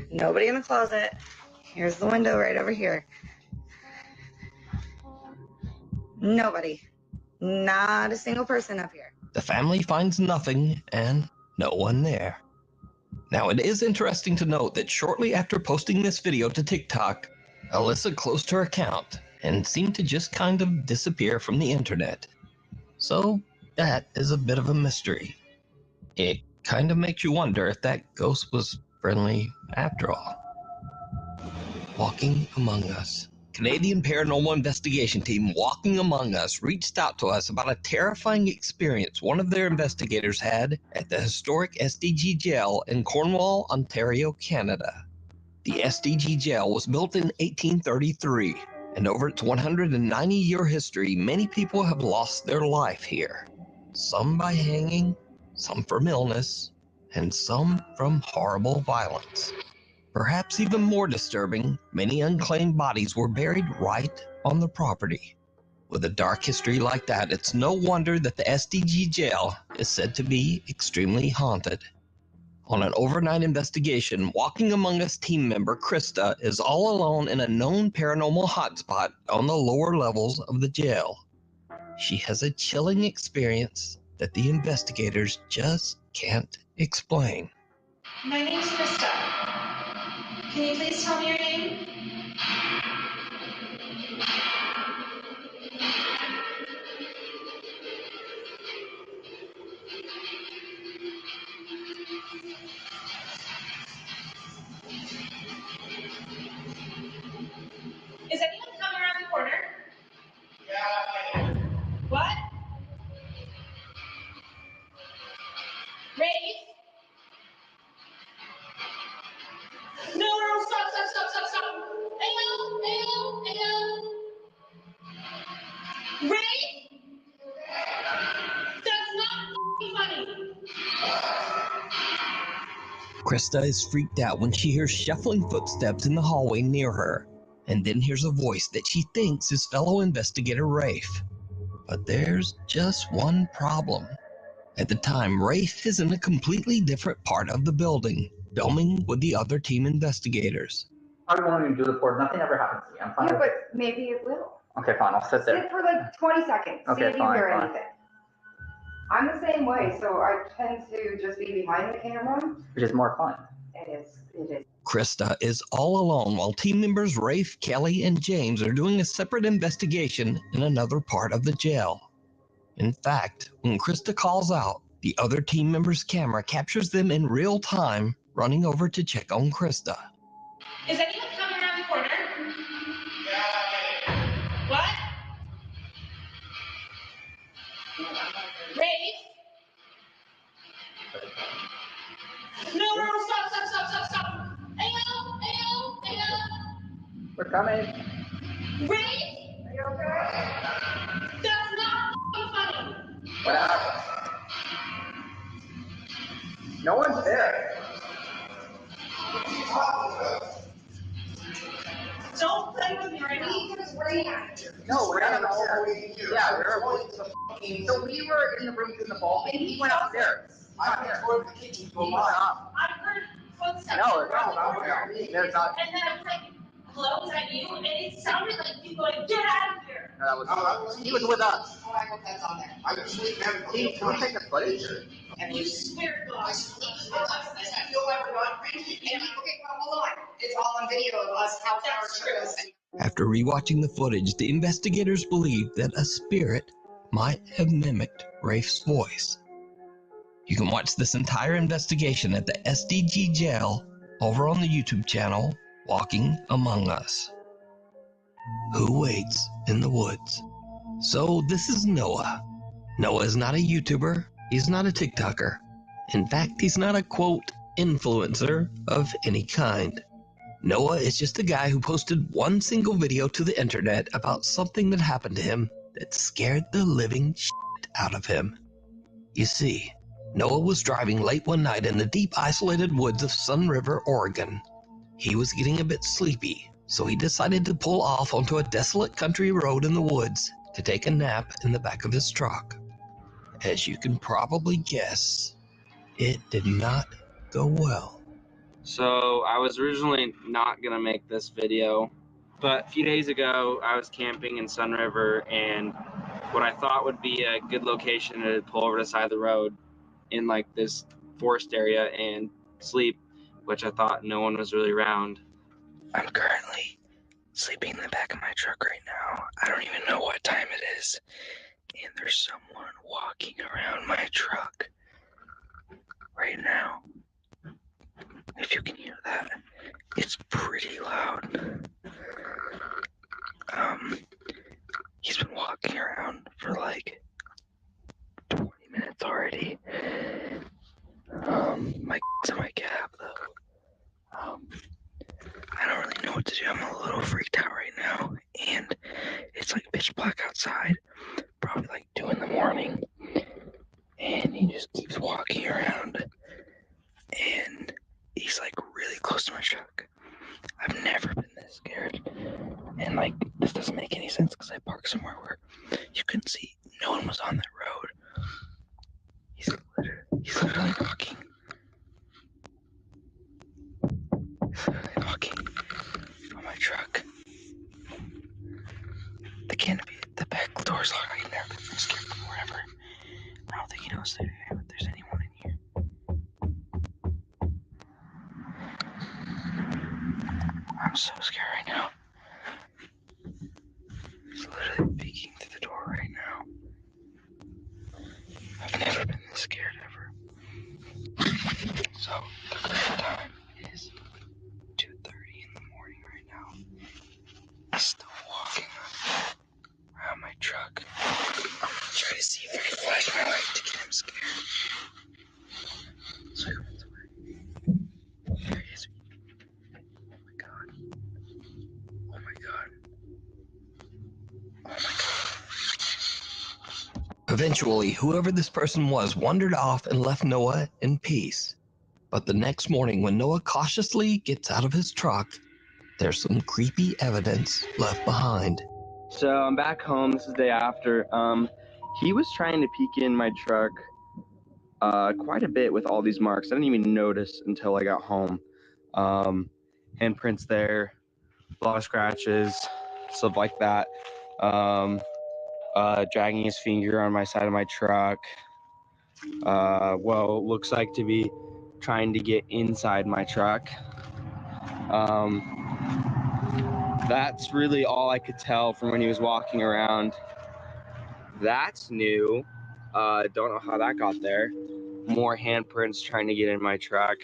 Nobody in the closet. Here's the window right over here. Nobody. Not a single person up here. The family finds nothing and no one there. Now, it is interesting to note that shortly after posting this video to TikTok, Alyssa closed her account and seemed to just kind of disappear from the internet. So that is a bit of a mystery. It kind of makes you wonder if that ghost was friendly after all. Walking Among Us. Canadian paranormal investigation team Walking Among Us reached out to us about a terrifying experience one of their investigators had at the historic SDG jail in Cornwall, Ontario, Canada. The SDG jail was built in 1833, and over its 190-year history, many people have lost their life here. Some by hanging, some from illness, and some from horrible violence. Perhaps even more disturbing, many unclaimed bodies were buried right on the property. With a dark history like that, it's no wonder that the SDG jail is said to be extremely haunted. On an overnight investigation, Walking Among Us team member Krista is all alone in a known paranormal hotspot on the lower levels of the jail. She has a chilling experience that the investigators just can't explain. My name's Krista. Can you please tell me your name? Is anyone coming around the corner? Yeah. What? Rafe? No, stop. Ayo. Rafe? That's not funny. Krista is freaked out when she hears shuffling footsteps in the hallway near her, and then hears a voice that she thinks is fellow investigator Rafe. But there's just one problem. At the time, Rafe is in a completely different part of the building, filming with the other team investigators. I won't even do the board. Nothing ever happens to me. I'm fine. Yeah, but maybe it will. Okay, fine. I'll sit there. Sit for like 20 seconds. Okay, see if you fine, hear fine. anything. I'm the same way, so I tend to just be behind the camera. Which is more fun. It is. Krista is all alone while team members Rafe, Kelly, and James are doing a separate investigation in another part of the jail. In fact, when Krista calls out, the other team member's camera captures them in real time, running over to check on Krista. Is anyone coming around the corner? Yeah. What? Rafe? No, stop. Ayo. We're coming. Rafe? Are you okay? That's not funny. What happened? No one's there. Don't play with me right now. waiting on you. No, we're not waiting here. Yeah, we're going to the fucking. So we were in the rooms in the ball, and he went upstairs. I'm here. Going to the kitchen to go up. I heard footsteps. No, there's not. And then I was like, hello, is that you? And it sounded like you going, get out of here. No, that was he was with us. Oh, I hope that's on there. I was sleeping. Can we take the footage? And you swear to God. I sleep with us. You'll ever gone crazy. And okay, well, hold on. It's all on video of us, how far it took us. After rewatching the footage, the investigators believe that a spirit might have mimicked Rafe's voice. You can watch this entire investigation at the SDG jail over on the YouTube channel, Walking Among Us. Who waits in the woods? So this is Noah. Noah is not a YouTuber. He's not a TikToker. In fact, he's not a, quote, influencer of any kind. Noah is just a guy who posted one single video to the internet about something that happened to him that scared the living shit out of him. You see, Noah was driving late one night in the deep isolated woods of Sun River, Oregon. He was getting a bit sleepy, so he decided to pull off onto a desolate country road in the woods to take a nap in the back of his truck. As you can probably guess, it did not go well. So I was originally not gonna make this video, but a few days ago I was camping in Sun River, and what I thought would be a good location to pull over to the side of the road in like this forest area and sleep, which I thought no one was really around. I'm currently sleeping in the back of my truck right now. I don't even know what time it is, and there's someone walking around my truck right now. If you can hear that, it's pretty loud. He's been walking around for like 20 minutes already. My in my cab though. I don't really know what to do. I'm a little freaked out right now, and it's like pitch black outside, probably like 2 in the morning, and he just keeps walking around, and he's like really close to my truck. I've never been this scared, and like this doesn't make any sense because I parked somewhere where you can see no one was on that road. He's literally knocking. He's literally knocking on my truck. The canopy, the back door's locked. I've never been scared before ever. I don't think he knows that there's anyone in here. I'm so scared right now. He's literally peeking through the door right now. I've never been this scared ever. So, the current time is 2:30 in the morning right now. He's still walking around my truck. I'm gonna try to see if I can flash my light to get him scared. So he runs away. There he is. Oh my god. Oh my god. Oh my god. Eventually, whoever this person was wandered off and left Noah in peace. But the next morning, when Noah cautiously gets out of his truck, there's some creepy evidence left behind. So I'm back home. This is the day after. He was trying to peek in my truck quite a bit with all these marks. I didn't even notice until I got home. Handprints there, a lot of scratches, stuff like that. Dragging his finger on my side of my truck. Well, looks like to be trying to get inside my truck. That's really all I could tell from when he was walking around. That's new. Don't know how that got there. More handprints trying to get in my truck.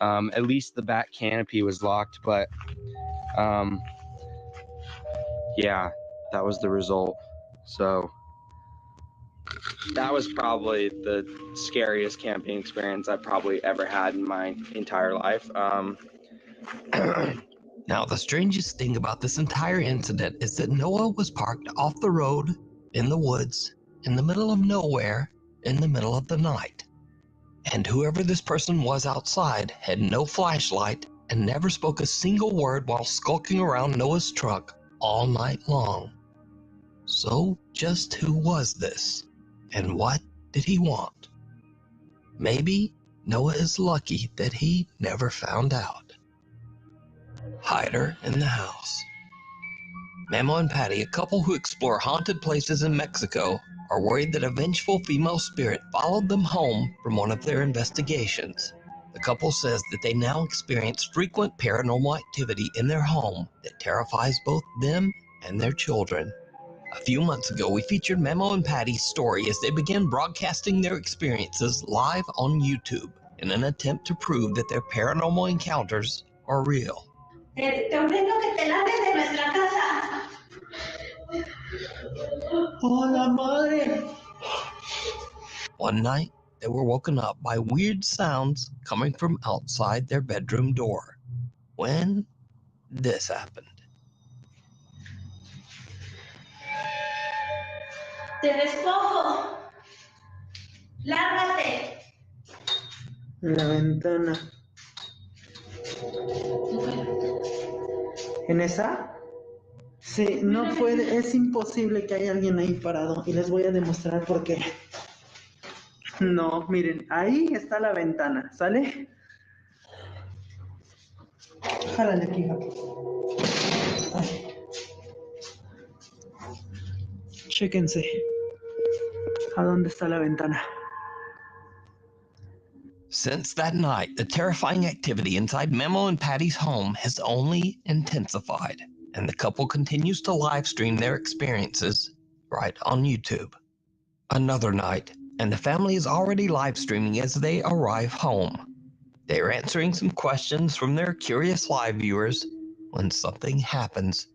At least the back canopy was locked, but yeah, that was the result. So that was probably the scariest camping experience I've probably ever had in my entire life. Now, the strangest thing about this entire incident is that Noah was parked off the road, in the woods, in the middle of nowhere, in the middle of the night. And whoever this person was outside had no flashlight and never spoke a single word while skulking around Noah's truck all night long. So just who was this? And what did he want? Maybe Noah is lucky that he never found out. Hider in the house. Memo and Patty, a couple who explore haunted places in Mexico, are worried that a vengeful female spirit followed them home from one of their investigations. The couple says that they now experience frequent paranormal activity in their home that terrifies both them and their children. A few months ago, we featured Memo and Patty's story as they began broadcasting their experiences live on YouTube in an attempt to prove that their paranormal encounters are real. Te ordeno que te largues de nuestra casa. Hola, madre. One night, they were woken up by weird sounds coming from outside their bedroom door. When this happened. Te despojo. Lárgate. La ventana. ¿En esa? Sí, no puede, es imposible que haya alguien ahí parado y les voy a demostrar por qué. No, miren, ahí está la ventana, ¿sale? Jálale aquí, papi. Ay. Chéquense. ¿A dónde está la ventana? Since that night, the terrifying activity inside Memo and Patty's home has only intensified, and the couple continues to live stream their experiences right on YouTube. Another night, and the family is already live streaming as they arrive home. They are answering some questions from their curious live viewers when something happens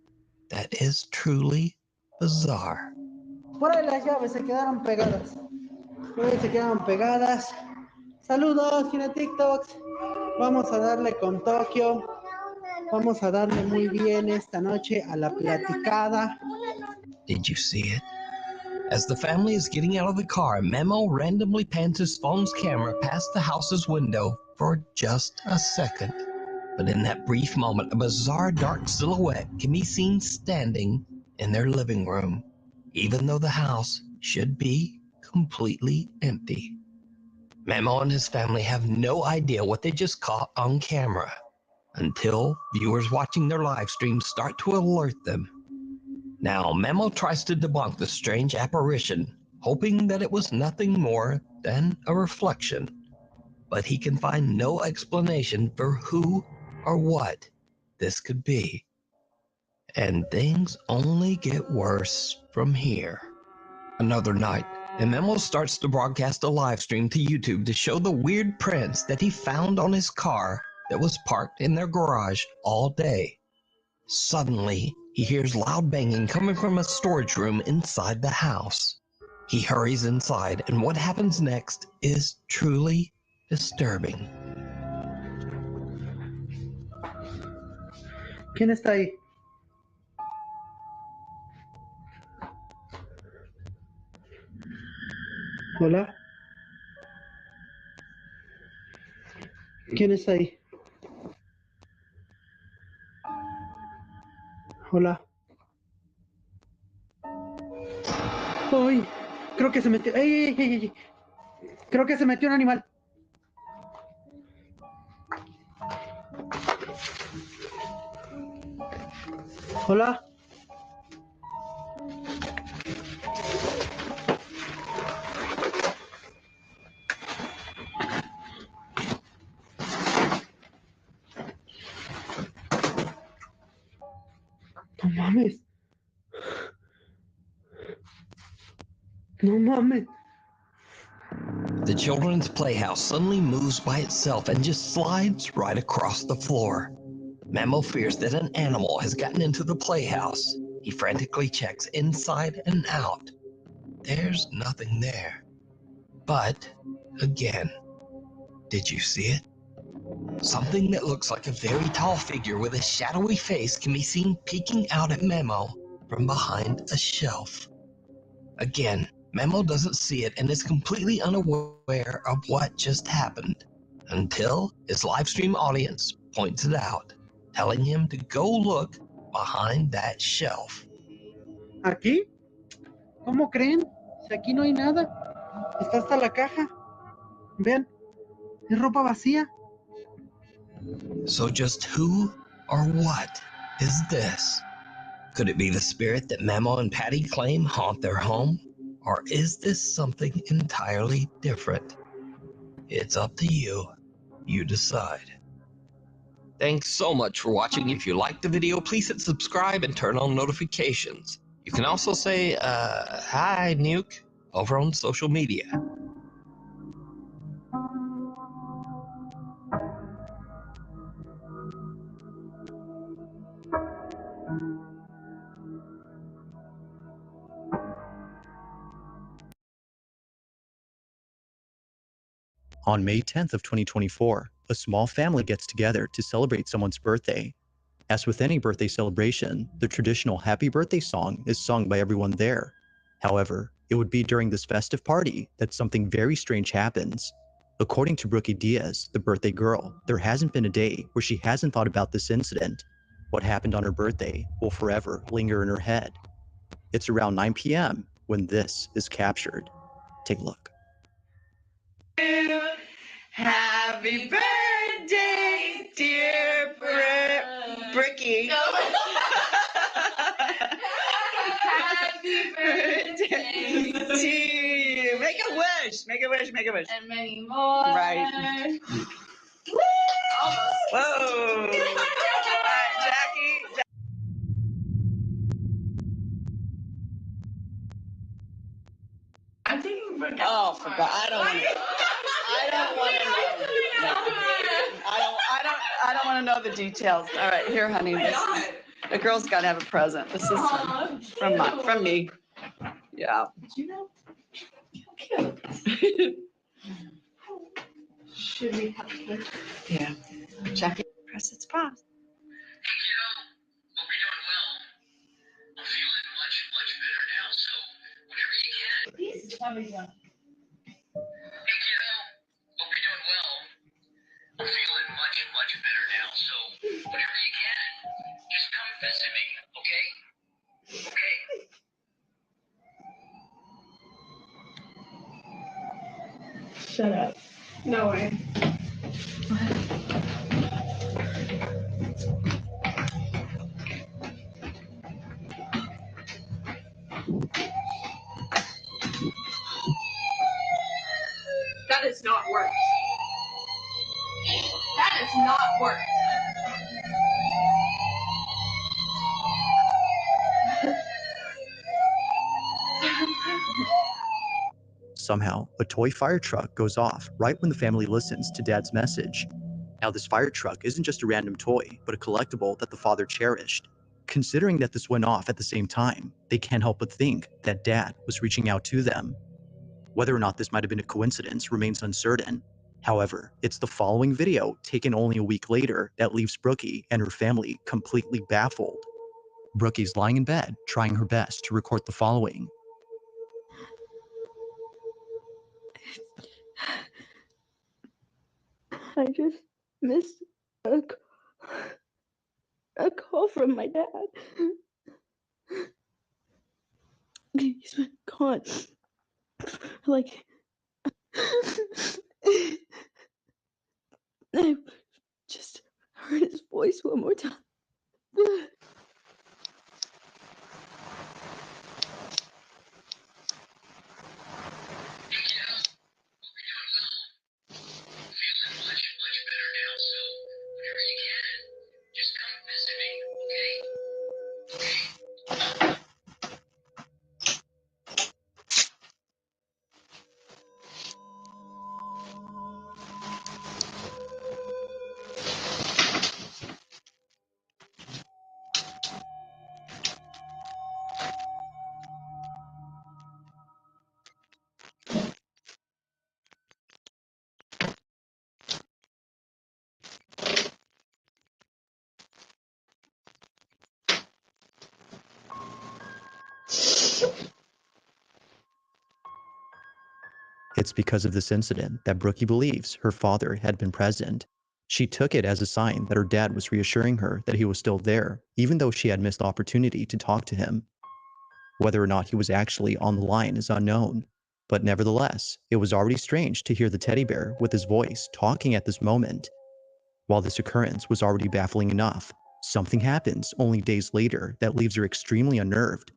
that is truly bizarre. Por ahí las llaves se quedaron pegadas. Por ahí se quedaron pegadas. Saludos, Gina TikToks. Vamos a darle con Tokio. Vamos a darle muy bien esta noche a la platicada. Did you see it? As the family is getting out of the car, Memo randomly pans his phone's camera past the house's window for just a second. But in that brief moment, a bizarre dark silhouette can be seen standing in their living room, even though the house should be completely empty. Memo and his family have no idea what they just caught on camera until viewers watching their live stream start to alert them. Now, Memo tries to debunk the strange apparition, hoping that it was nothing more than a reflection. But he can find no explanation for who or what this could be. And things only get worse from here. Another night, and Memo starts to broadcast a live stream to YouTube to show the weird prints that he found on his car that was parked in their garage all day. Suddenly, he hears loud banging coming from a storage room inside the house. He hurries inside, and what happens next is truly disturbing. ¿Quién está ahí? Hola. ¿Quién está ahí? Hola. ¡Ay! Creo que se metió. ¡Ey, ey, ey, ey! Creo que se metió un animal. Hola. No mames. No mames. The children's playhouse suddenly moves by itself and just slides right across the floor. Memo fears that an animal has gotten into the playhouse. He frantically checks inside and out. There's nothing there. But, again, did you see it? Something that looks like a very tall figure with a shadowy face can be seen peeking out at Memo from behind a shelf. Again, Memo doesn't see it and is completely unaware of what just happened until his live stream audience points it out, telling him to go look behind that shelf. ¿Aquí? ¿Cómo creen? Si aquí no hay nada. Está hasta la caja. Vean, es ropa vacía. So just who or what is this? Could it be the spirit that Memo and Patty claim haunt their home? Or is this something entirely different? It's up to you. You decide. Thanks so much for watching. If you liked the video, please hit subscribe and turn on notifications. You can also say, hi, Nuke, over on social media. On May 10th of 2024, a small family gets together to celebrate someone's birthday. As with any birthday celebration, the traditional happy birthday song is sung by everyone there. However, it would be during this festive party that something very strange happens. According to Brookie Diaz, the birthday girl, there hasn't been a day where she hasn't thought about this incident. What happened on her birthday will forever linger in her head. It's around 9 p.m. when this is captured. Take a look. Happy birthday, dear Bricky. Happy birthday to you. Make a wish. Make a wish. Make a wish. And many more. Right. Whoa. All right, Jackie. I'm thinking for oh, for God. I don't want to know. I don't want to know the details. All right, here, honey. The girl's got to have a present. This is from me. Yeah. Did you know? Cute. Should we have it? Yeah. Jackie, press its pause. How are you doing? Shut up. No way. That is not work. That is not work. Somehow, a toy fire truck goes off right when the family listens to Dad's message. Now, this fire truck isn't just a random toy, but a collectible that the father cherished. Considering that this went off at the same time, they can't help but think that Dad was reaching out to them. Whether or not this might have been a coincidence remains uncertain. However, it's the following video, taken only a week later, that leaves Brookie and her family completely baffled. Brookie's lying in bed, trying her best to record the following. I just missed a call from my dad. He's been gone. Like, I just heard his voice one more time. It's because of this incident that Brookie believes her father had been present. She took it as a sign that her dad was reassuring her that he was still there, even though she had missed the opportunity to talk to him. Whether or not he was actually on the line is unknown, but nevertheless, it was already strange to hear the teddy bear with his voice talking at this moment. While this occurrence was already baffling enough, something happens only days later that leaves her extremely unnerved.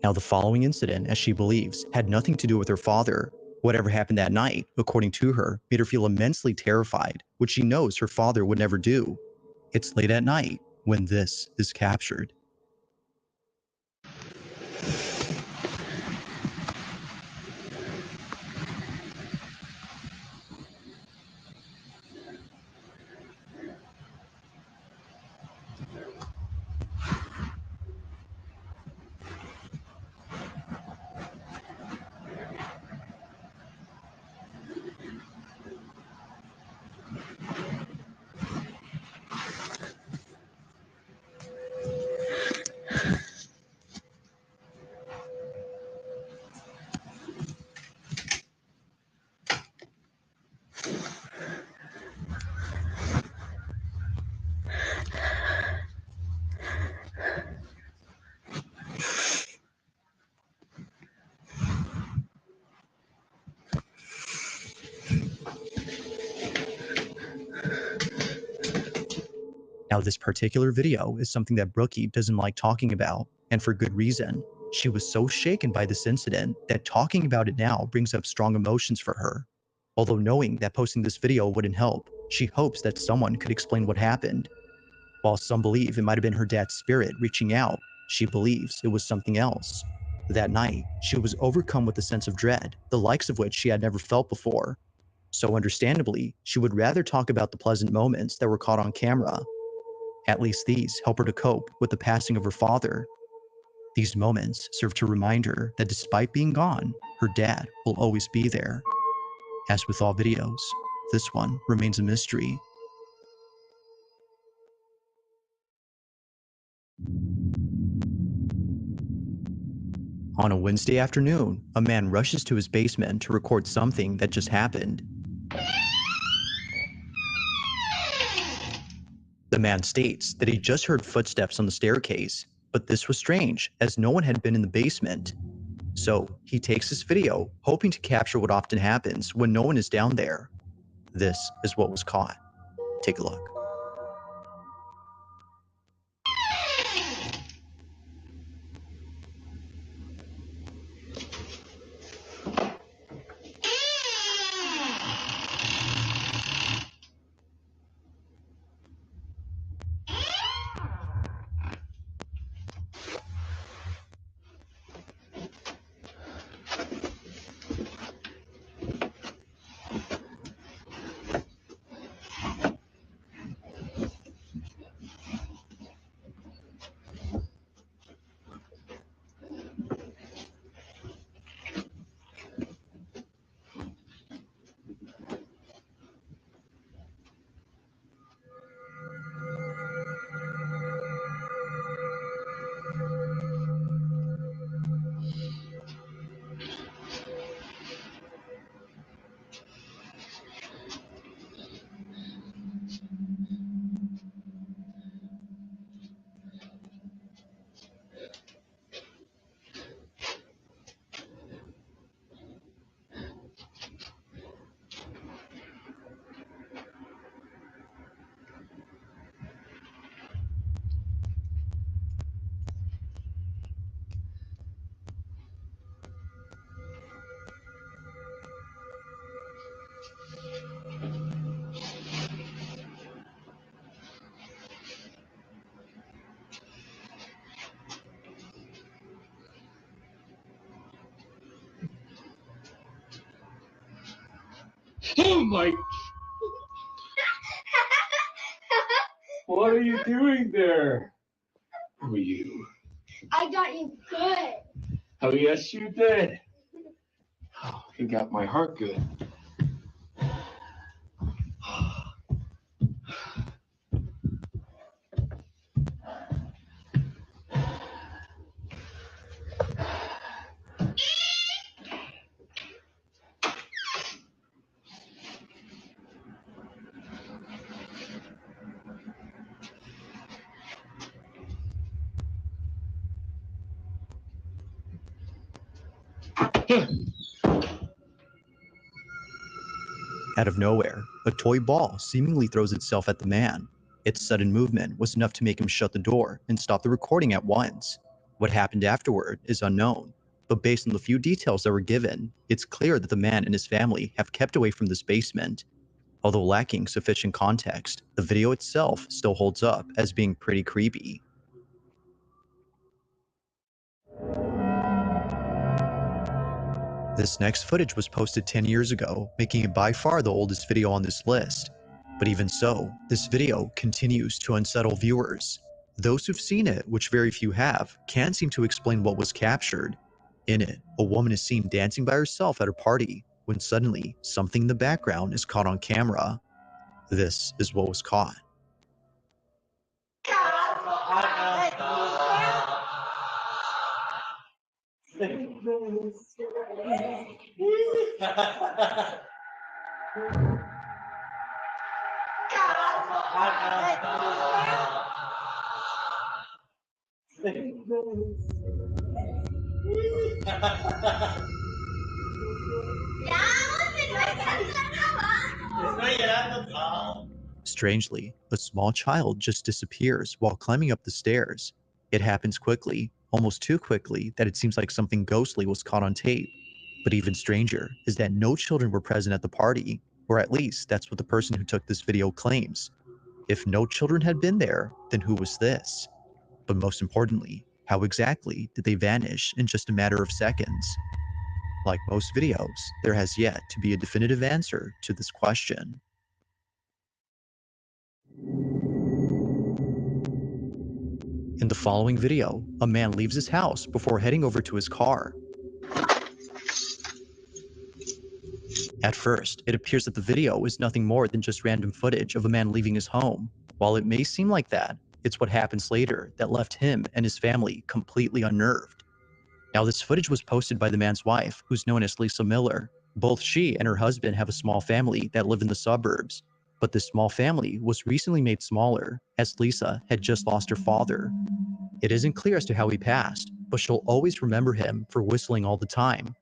Now, the following incident, as she believes, had nothing to do with her father. Whatever happened that night, according to her, made her feel immensely terrified, which she knows her father would never do. It's late at night when this is captured. Now, this particular video is something that Brookie doesn't like talking about, and for good reason. She was so shaken by this incident that talking about it now brings up strong emotions for her. Although knowing that posting this video wouldn't help, she hopes that someone could explain what happened. While some believe it might have been her dad's spirit reaching out, she believes it was something else. That night, she was overcome with a sense of dread, the likes of which she had never felt before. So understandably, she would rather talk about the pleasant moments that were caught on camera. At least these help her to cope with the passing of her father. These moments serve to remind her that despite being gone, her dad will always be there. As with all videos, this one remains a mystery. On a Wednesday afternoon, a man rushes to his basement to record something that just happened. The man states that he just heard footsteps on the staircase, but this was strange as no one had been in the basement. So he takes this video, hoping to capture what often happens when no one is down there. This is what was caught. Take a look. Oh my! What are you doing there? Who are you? I got you good. Oh, yes, you did. Oh, you got my heart good. Out of nowhere, a toy ball seemingly throws itself at the man. Its sudden movement was enough to make him shut the door and stop the recording at once. What happened afterward is unknown, but based on the few details that were given, it's clear that the man and his family have kept away from this basement. Although lacking sufficient context, the video itself still holds up as being pretty creepy. This next footage was posted 10 years ago, making it by far the oldest video on this list. But even so, this video continues to unsettle viewers. Those who've seen it, which very few have, can't seem to explain what was captured. In it, a woman is seen dancing by herself at a party, when suddenly, something in the background is caught on camera. This is what was caught. Strangely, a small child just disappears while climbing up the stairs. It happens quickly, almost too quickly that it seems like something ghostly was caught on tape. But even stranger is that no children were present at the party, or at least that's what the person who took this video claims. If no children had been there, then who was this? But most importantly, how exactly did they vanish in just a matter of seconds? Like most videos, there has yet to be a definitive answer to this question. In the following video, a man leaves his house before heading over to his car. At first, it appears that the video is nothing more than just random footage of a man leaving his home. While it may seem like that, it's what happens later that left him and his family completely unnerved. Now, this footage was posted by the man's wife, who's known as Lisa Miller. Both she and her husband have a small family that live in the suburbs. But this small family was recently made smaller, as Lisa had just lost her father. It isn't clear as to how he passed, but she'll always remember him for whistling all the time.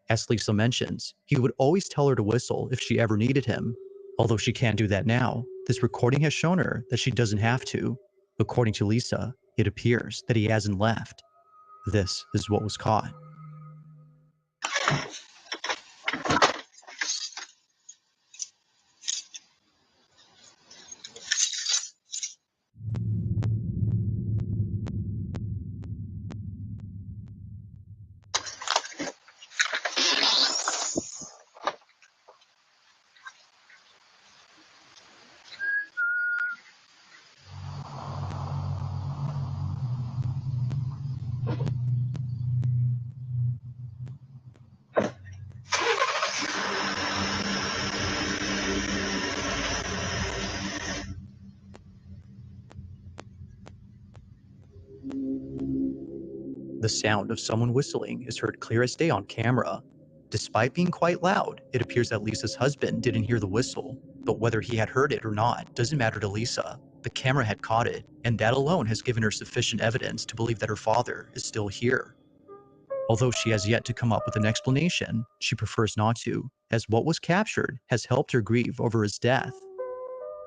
As Lisa mentions, he would always tell her to whistle if she ever needed him. Although she can't do that now, this recording has shown her that she doesn't have to. According to Lisa, it appears that he hasn't left. This is what was caught. The sound of someone whistling is heard clear as day on camera. Despite being quite loud, it appears that Lisa's husband didn't hear the whistle, but whether he had heard it or not doesn't matter to Lisa. The camera had caught it, and that alone has given her sufficient evidence to believe that her father is still here. Although she has yet to come up with an explanation, she prefers not to, as what was captured has helped her grieve over his death.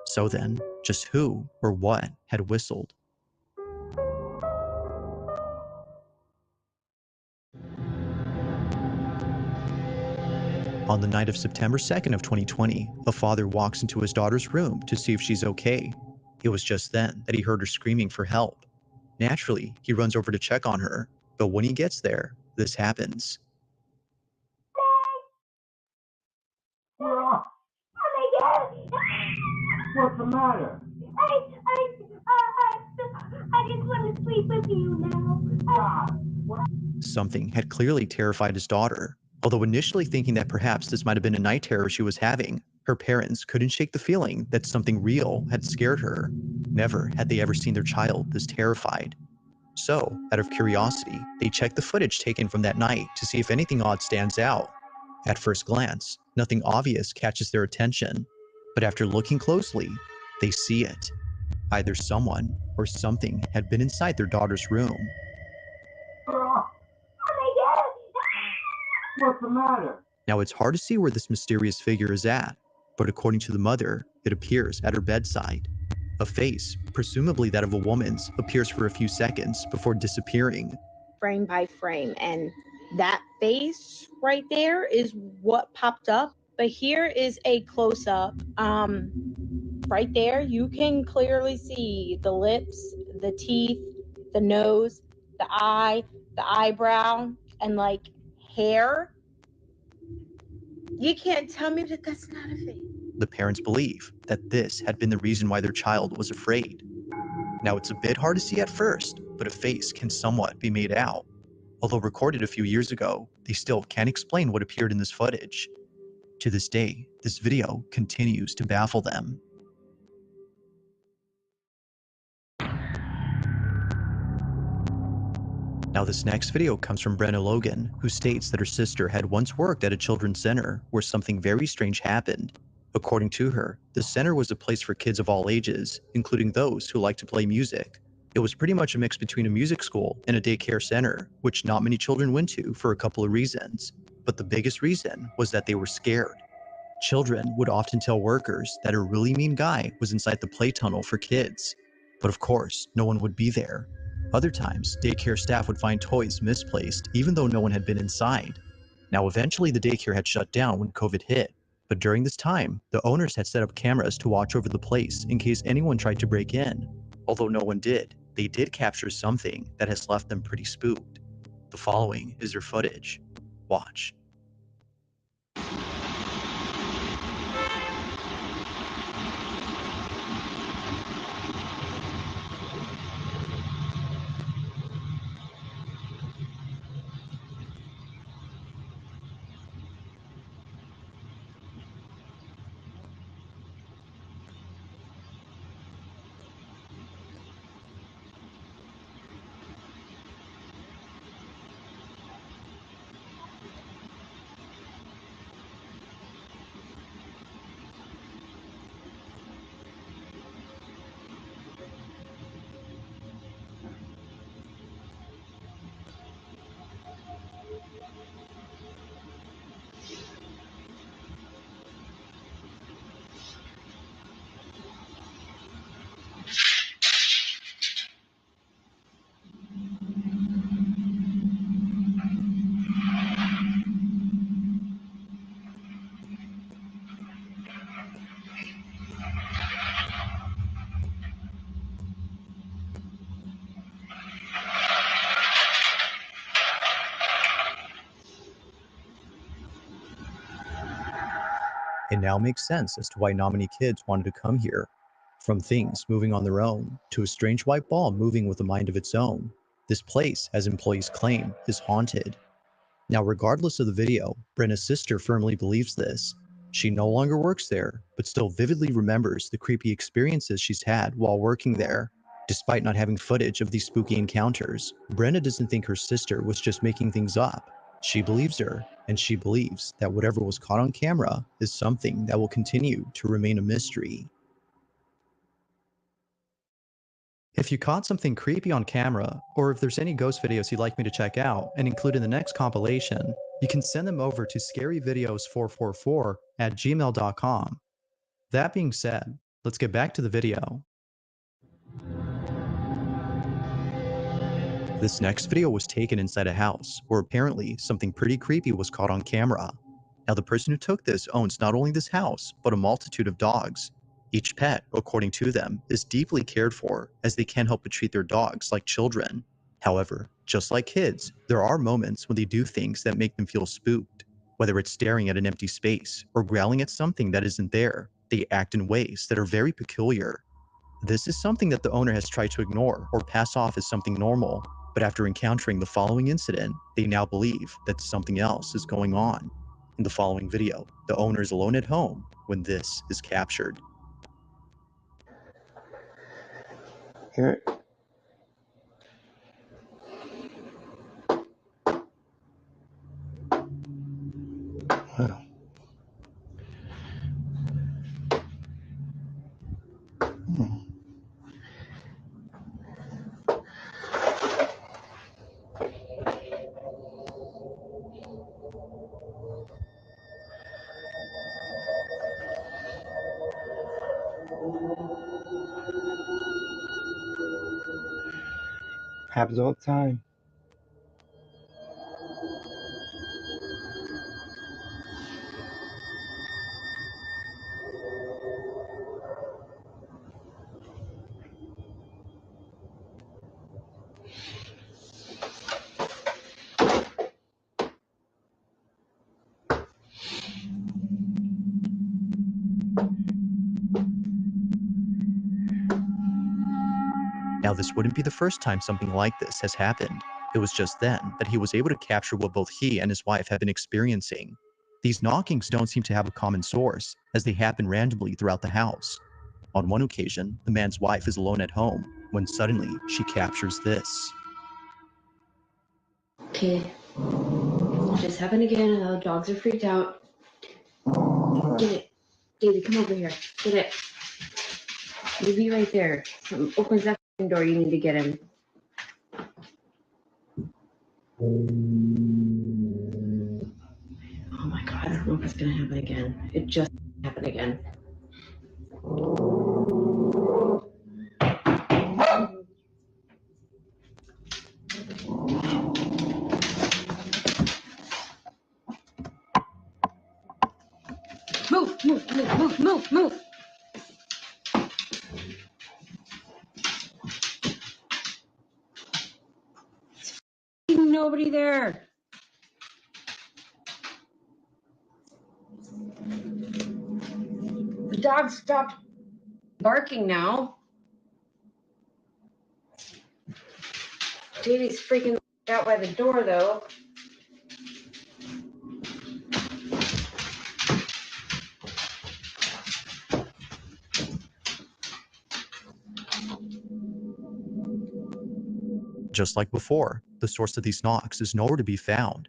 So then, just who or what had whistled? On the night of September 2nd of 2020, a father walks into his daughter's room to see if she's okay. It was just then that he heard her screaming for help. Naturally, he runs over to check on her, but when he gets there, this happens. Oh my God! What's the matter? I just want to sleep with you now. Something had clearly terrified his daughter. Although initially thinking that perhaps this might have been a night terror she was having, her parents couldn't shake the feeling that something real had scared her. Never had they ever seen their child this terrified. So, out of curiosity, they checked the footage taken from that night to see if anything odd stands out. At first glance, nothing obvious catches their attention, but after looking closely, they see it. Either someone or something had been inside their daughter's room. Oh my God! What's the matter? Now, it's hard to see where this mysterious figure is at, but according to the mother, it appears at her bedside. A face, presumably that of a woman's, appears for a few seconds before disappearing. Frame by frame, and that face right there is what popped up. But here is a close-up. Right there, you can clearly see the lips, the teeth, the nose, the eye, the eyebrow, and like hair. You can't tell me that that's not a face. The parents believe that this had been the reason why their child was afraid. Now, it's a bit hard to see at first, but a face can somewhat be made out. Although recorded a few years ago, they still can't explain what appeared in this footage. To this day, this video continues to baffle them. Now, this next video comes from Brenna Logan, who states that her sister had once worked at a children's center where something very strange happened. According to her, the center was a place for kids of all ages, including those who like to play music. It was pretty much a mix between a music school and a daycare center, which not many children went to for a couple of reasons. But the biggest reason was that they were scared. Children would often tell workers that a really mean guy was inside the play tunnel for kids. But of course, no one would be there. Other times, daycare staff would find toys misplaced even though no one had been inside. Now, eventually the daycare had shut down when COVID hit, but during this time, the owners had set up cameras to watch over the place in case anyone tried to break in. Although no one did, they did capture something that has left them pretty spooked. The following is their footage. Watch. It now makes sense as to why not many kids wanted to come here. From things moving on their own, to a strange white ball moving with a mind of its own, this place, as employees claim, is haunted. Now, regardless of the video, Brenna's sister firmly believes this. She no longer works there, but still vividly remembers the creepy experiences she's had while working there. Despite not having footage of these spooky encounters, Brenna doesn't think her sister was just making things up. She believes her, and she believes that whatever was caught on camera is something that will continue to remain a mystery. If you caught something creepy on camera, or if there's any ghost videos you'd like me to check out and include in the next compilation, you can send them over to scaryvideos444@gmail.com. That being said, let's get back to the video. This next video was taken inside a house where apparently something pretty creepy was caught on camera. Now, the person who took this owns not only this house, but a multitude of dogs. Each pet, according to them, is deeply cared for, as they can't help but treat their dogs like children. However, just like kids, there are moments when they do things that make them feel spooked. Whether it's staring at an empty space or growling at something that isn't there, they act in ways that are very peculiar. This is something that the owner has tried to ignore or pass off as something normal, but after encountering the following incident, they now believe that something else is going on. In the following video, the owner is alone at home when this is captured. Here. Wow. Happens all the time. Now, this wouldn't be the first time something like this has happened. It was just then that he was able to capture what both he and his wife had been experiencing. These knockings don't seem to have a common source, as they happen randomly throughout the house. On one occasion, the man's wife is alone at home when suddenly she captures this. Okay. Just happened again and the dogs are freaked out. Get it. Daisy, come over here. Get it. You be right there. Something opens that door, you need to get him. Oh my god, I don't know if it's gonna happen again. It just happened again. Move, move, move, move, move, move. Nobody there. The dog stopped barking now. Davey's freaking out by the door though. Just like before, the source of these knocks is nowhere to be found.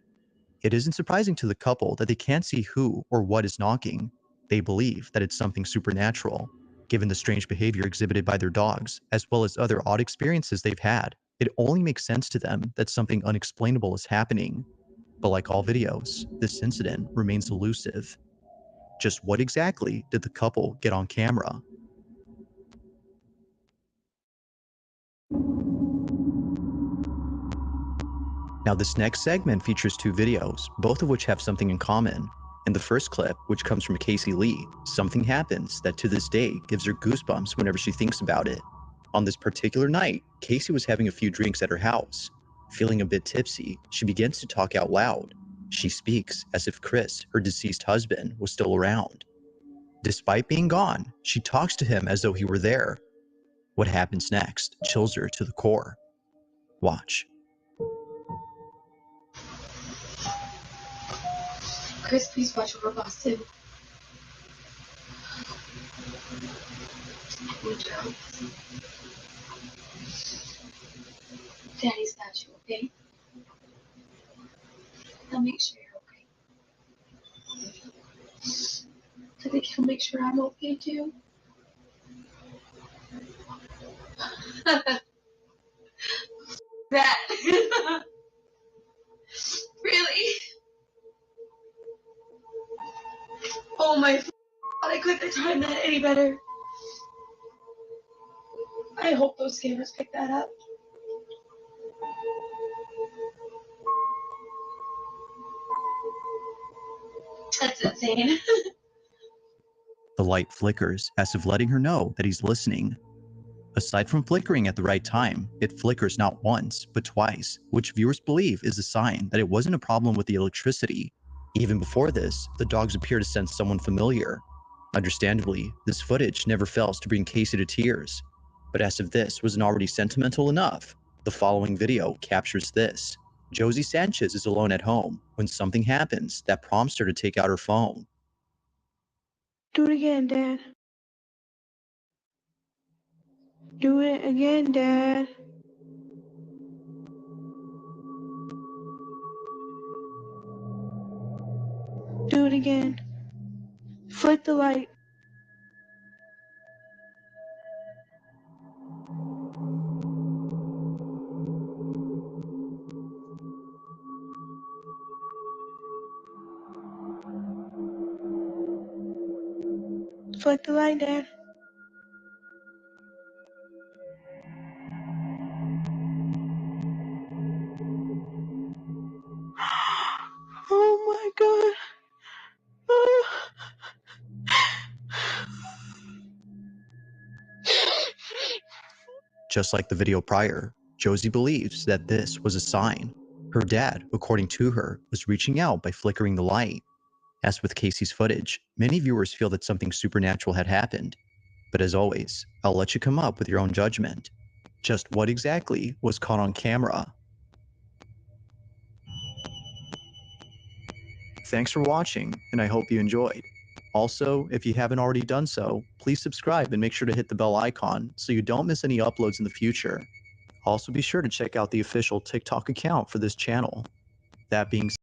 It isn't surprising to the couple that they can't see who or what is knocking. They believe that it's something supernatural. Given the strange behavior exhibited by their dogs, as well as other odd experiences they've had, it only makes sense to them that something unexplainable is happening. But like all videos, this incident remains elusive. Just what exactly did the couple get on camera? Now, this next segment features two videos, both of which have something in common. In the first clip, which comes from Casey Lee, something happens that to this day gives her goosebumps whenever she thinks about it. On this particular night, Casey was having a few drinks at her house. Feeling a bit tipsy, she begins to talk out loud. She speaks as if Chris, her deceased husband, was still around. Despite being gone, she talks to him as though he were there. What happens next chills her to the core. Watch. Chris, please watch over Boston. Watch out. Daddy's got you, okay? I'll make sure you're okay. I think he'll make sure I'm okay too. That. Really? Oh my god, I couldn't have timed that any better. I hope those cameras pick that up. That's insane. The light flickers as if letting her know that he's listening. Aside from flickering at the right time, it flickers not once, but twice, which viewers believe is a sign that it wasn't a problem with the electricity. Even before this, the dogs appear to sense someone familiar. Understandably, this footage never fails to bring Casey to tears. But as if this wasn't already sentimental enough, the following video captures this. Josie Sanchez is alone at home when something happens that prompts her to take out her phone. Do it again, Dad. Do it again, Dad. Do it again. Flick the light. Flick the light, Dad. Just like the video prior, Josie believes that this was a sign. Her dad, according to her, was reaching out by flickering the light. As with Casey's footage, many viewers feel that something supernatural had happened. But as always, I'll let you come up with your own judgment. Just what exactly was caught on camera? Thanks for watching, and I hope you enjoyed. Also, if you haven't already done so, please subscribe and make sure to hit the bell icon so you don't miss any uploads in the future. Also, be sure to check out the official TikTok account for this channel. That being said,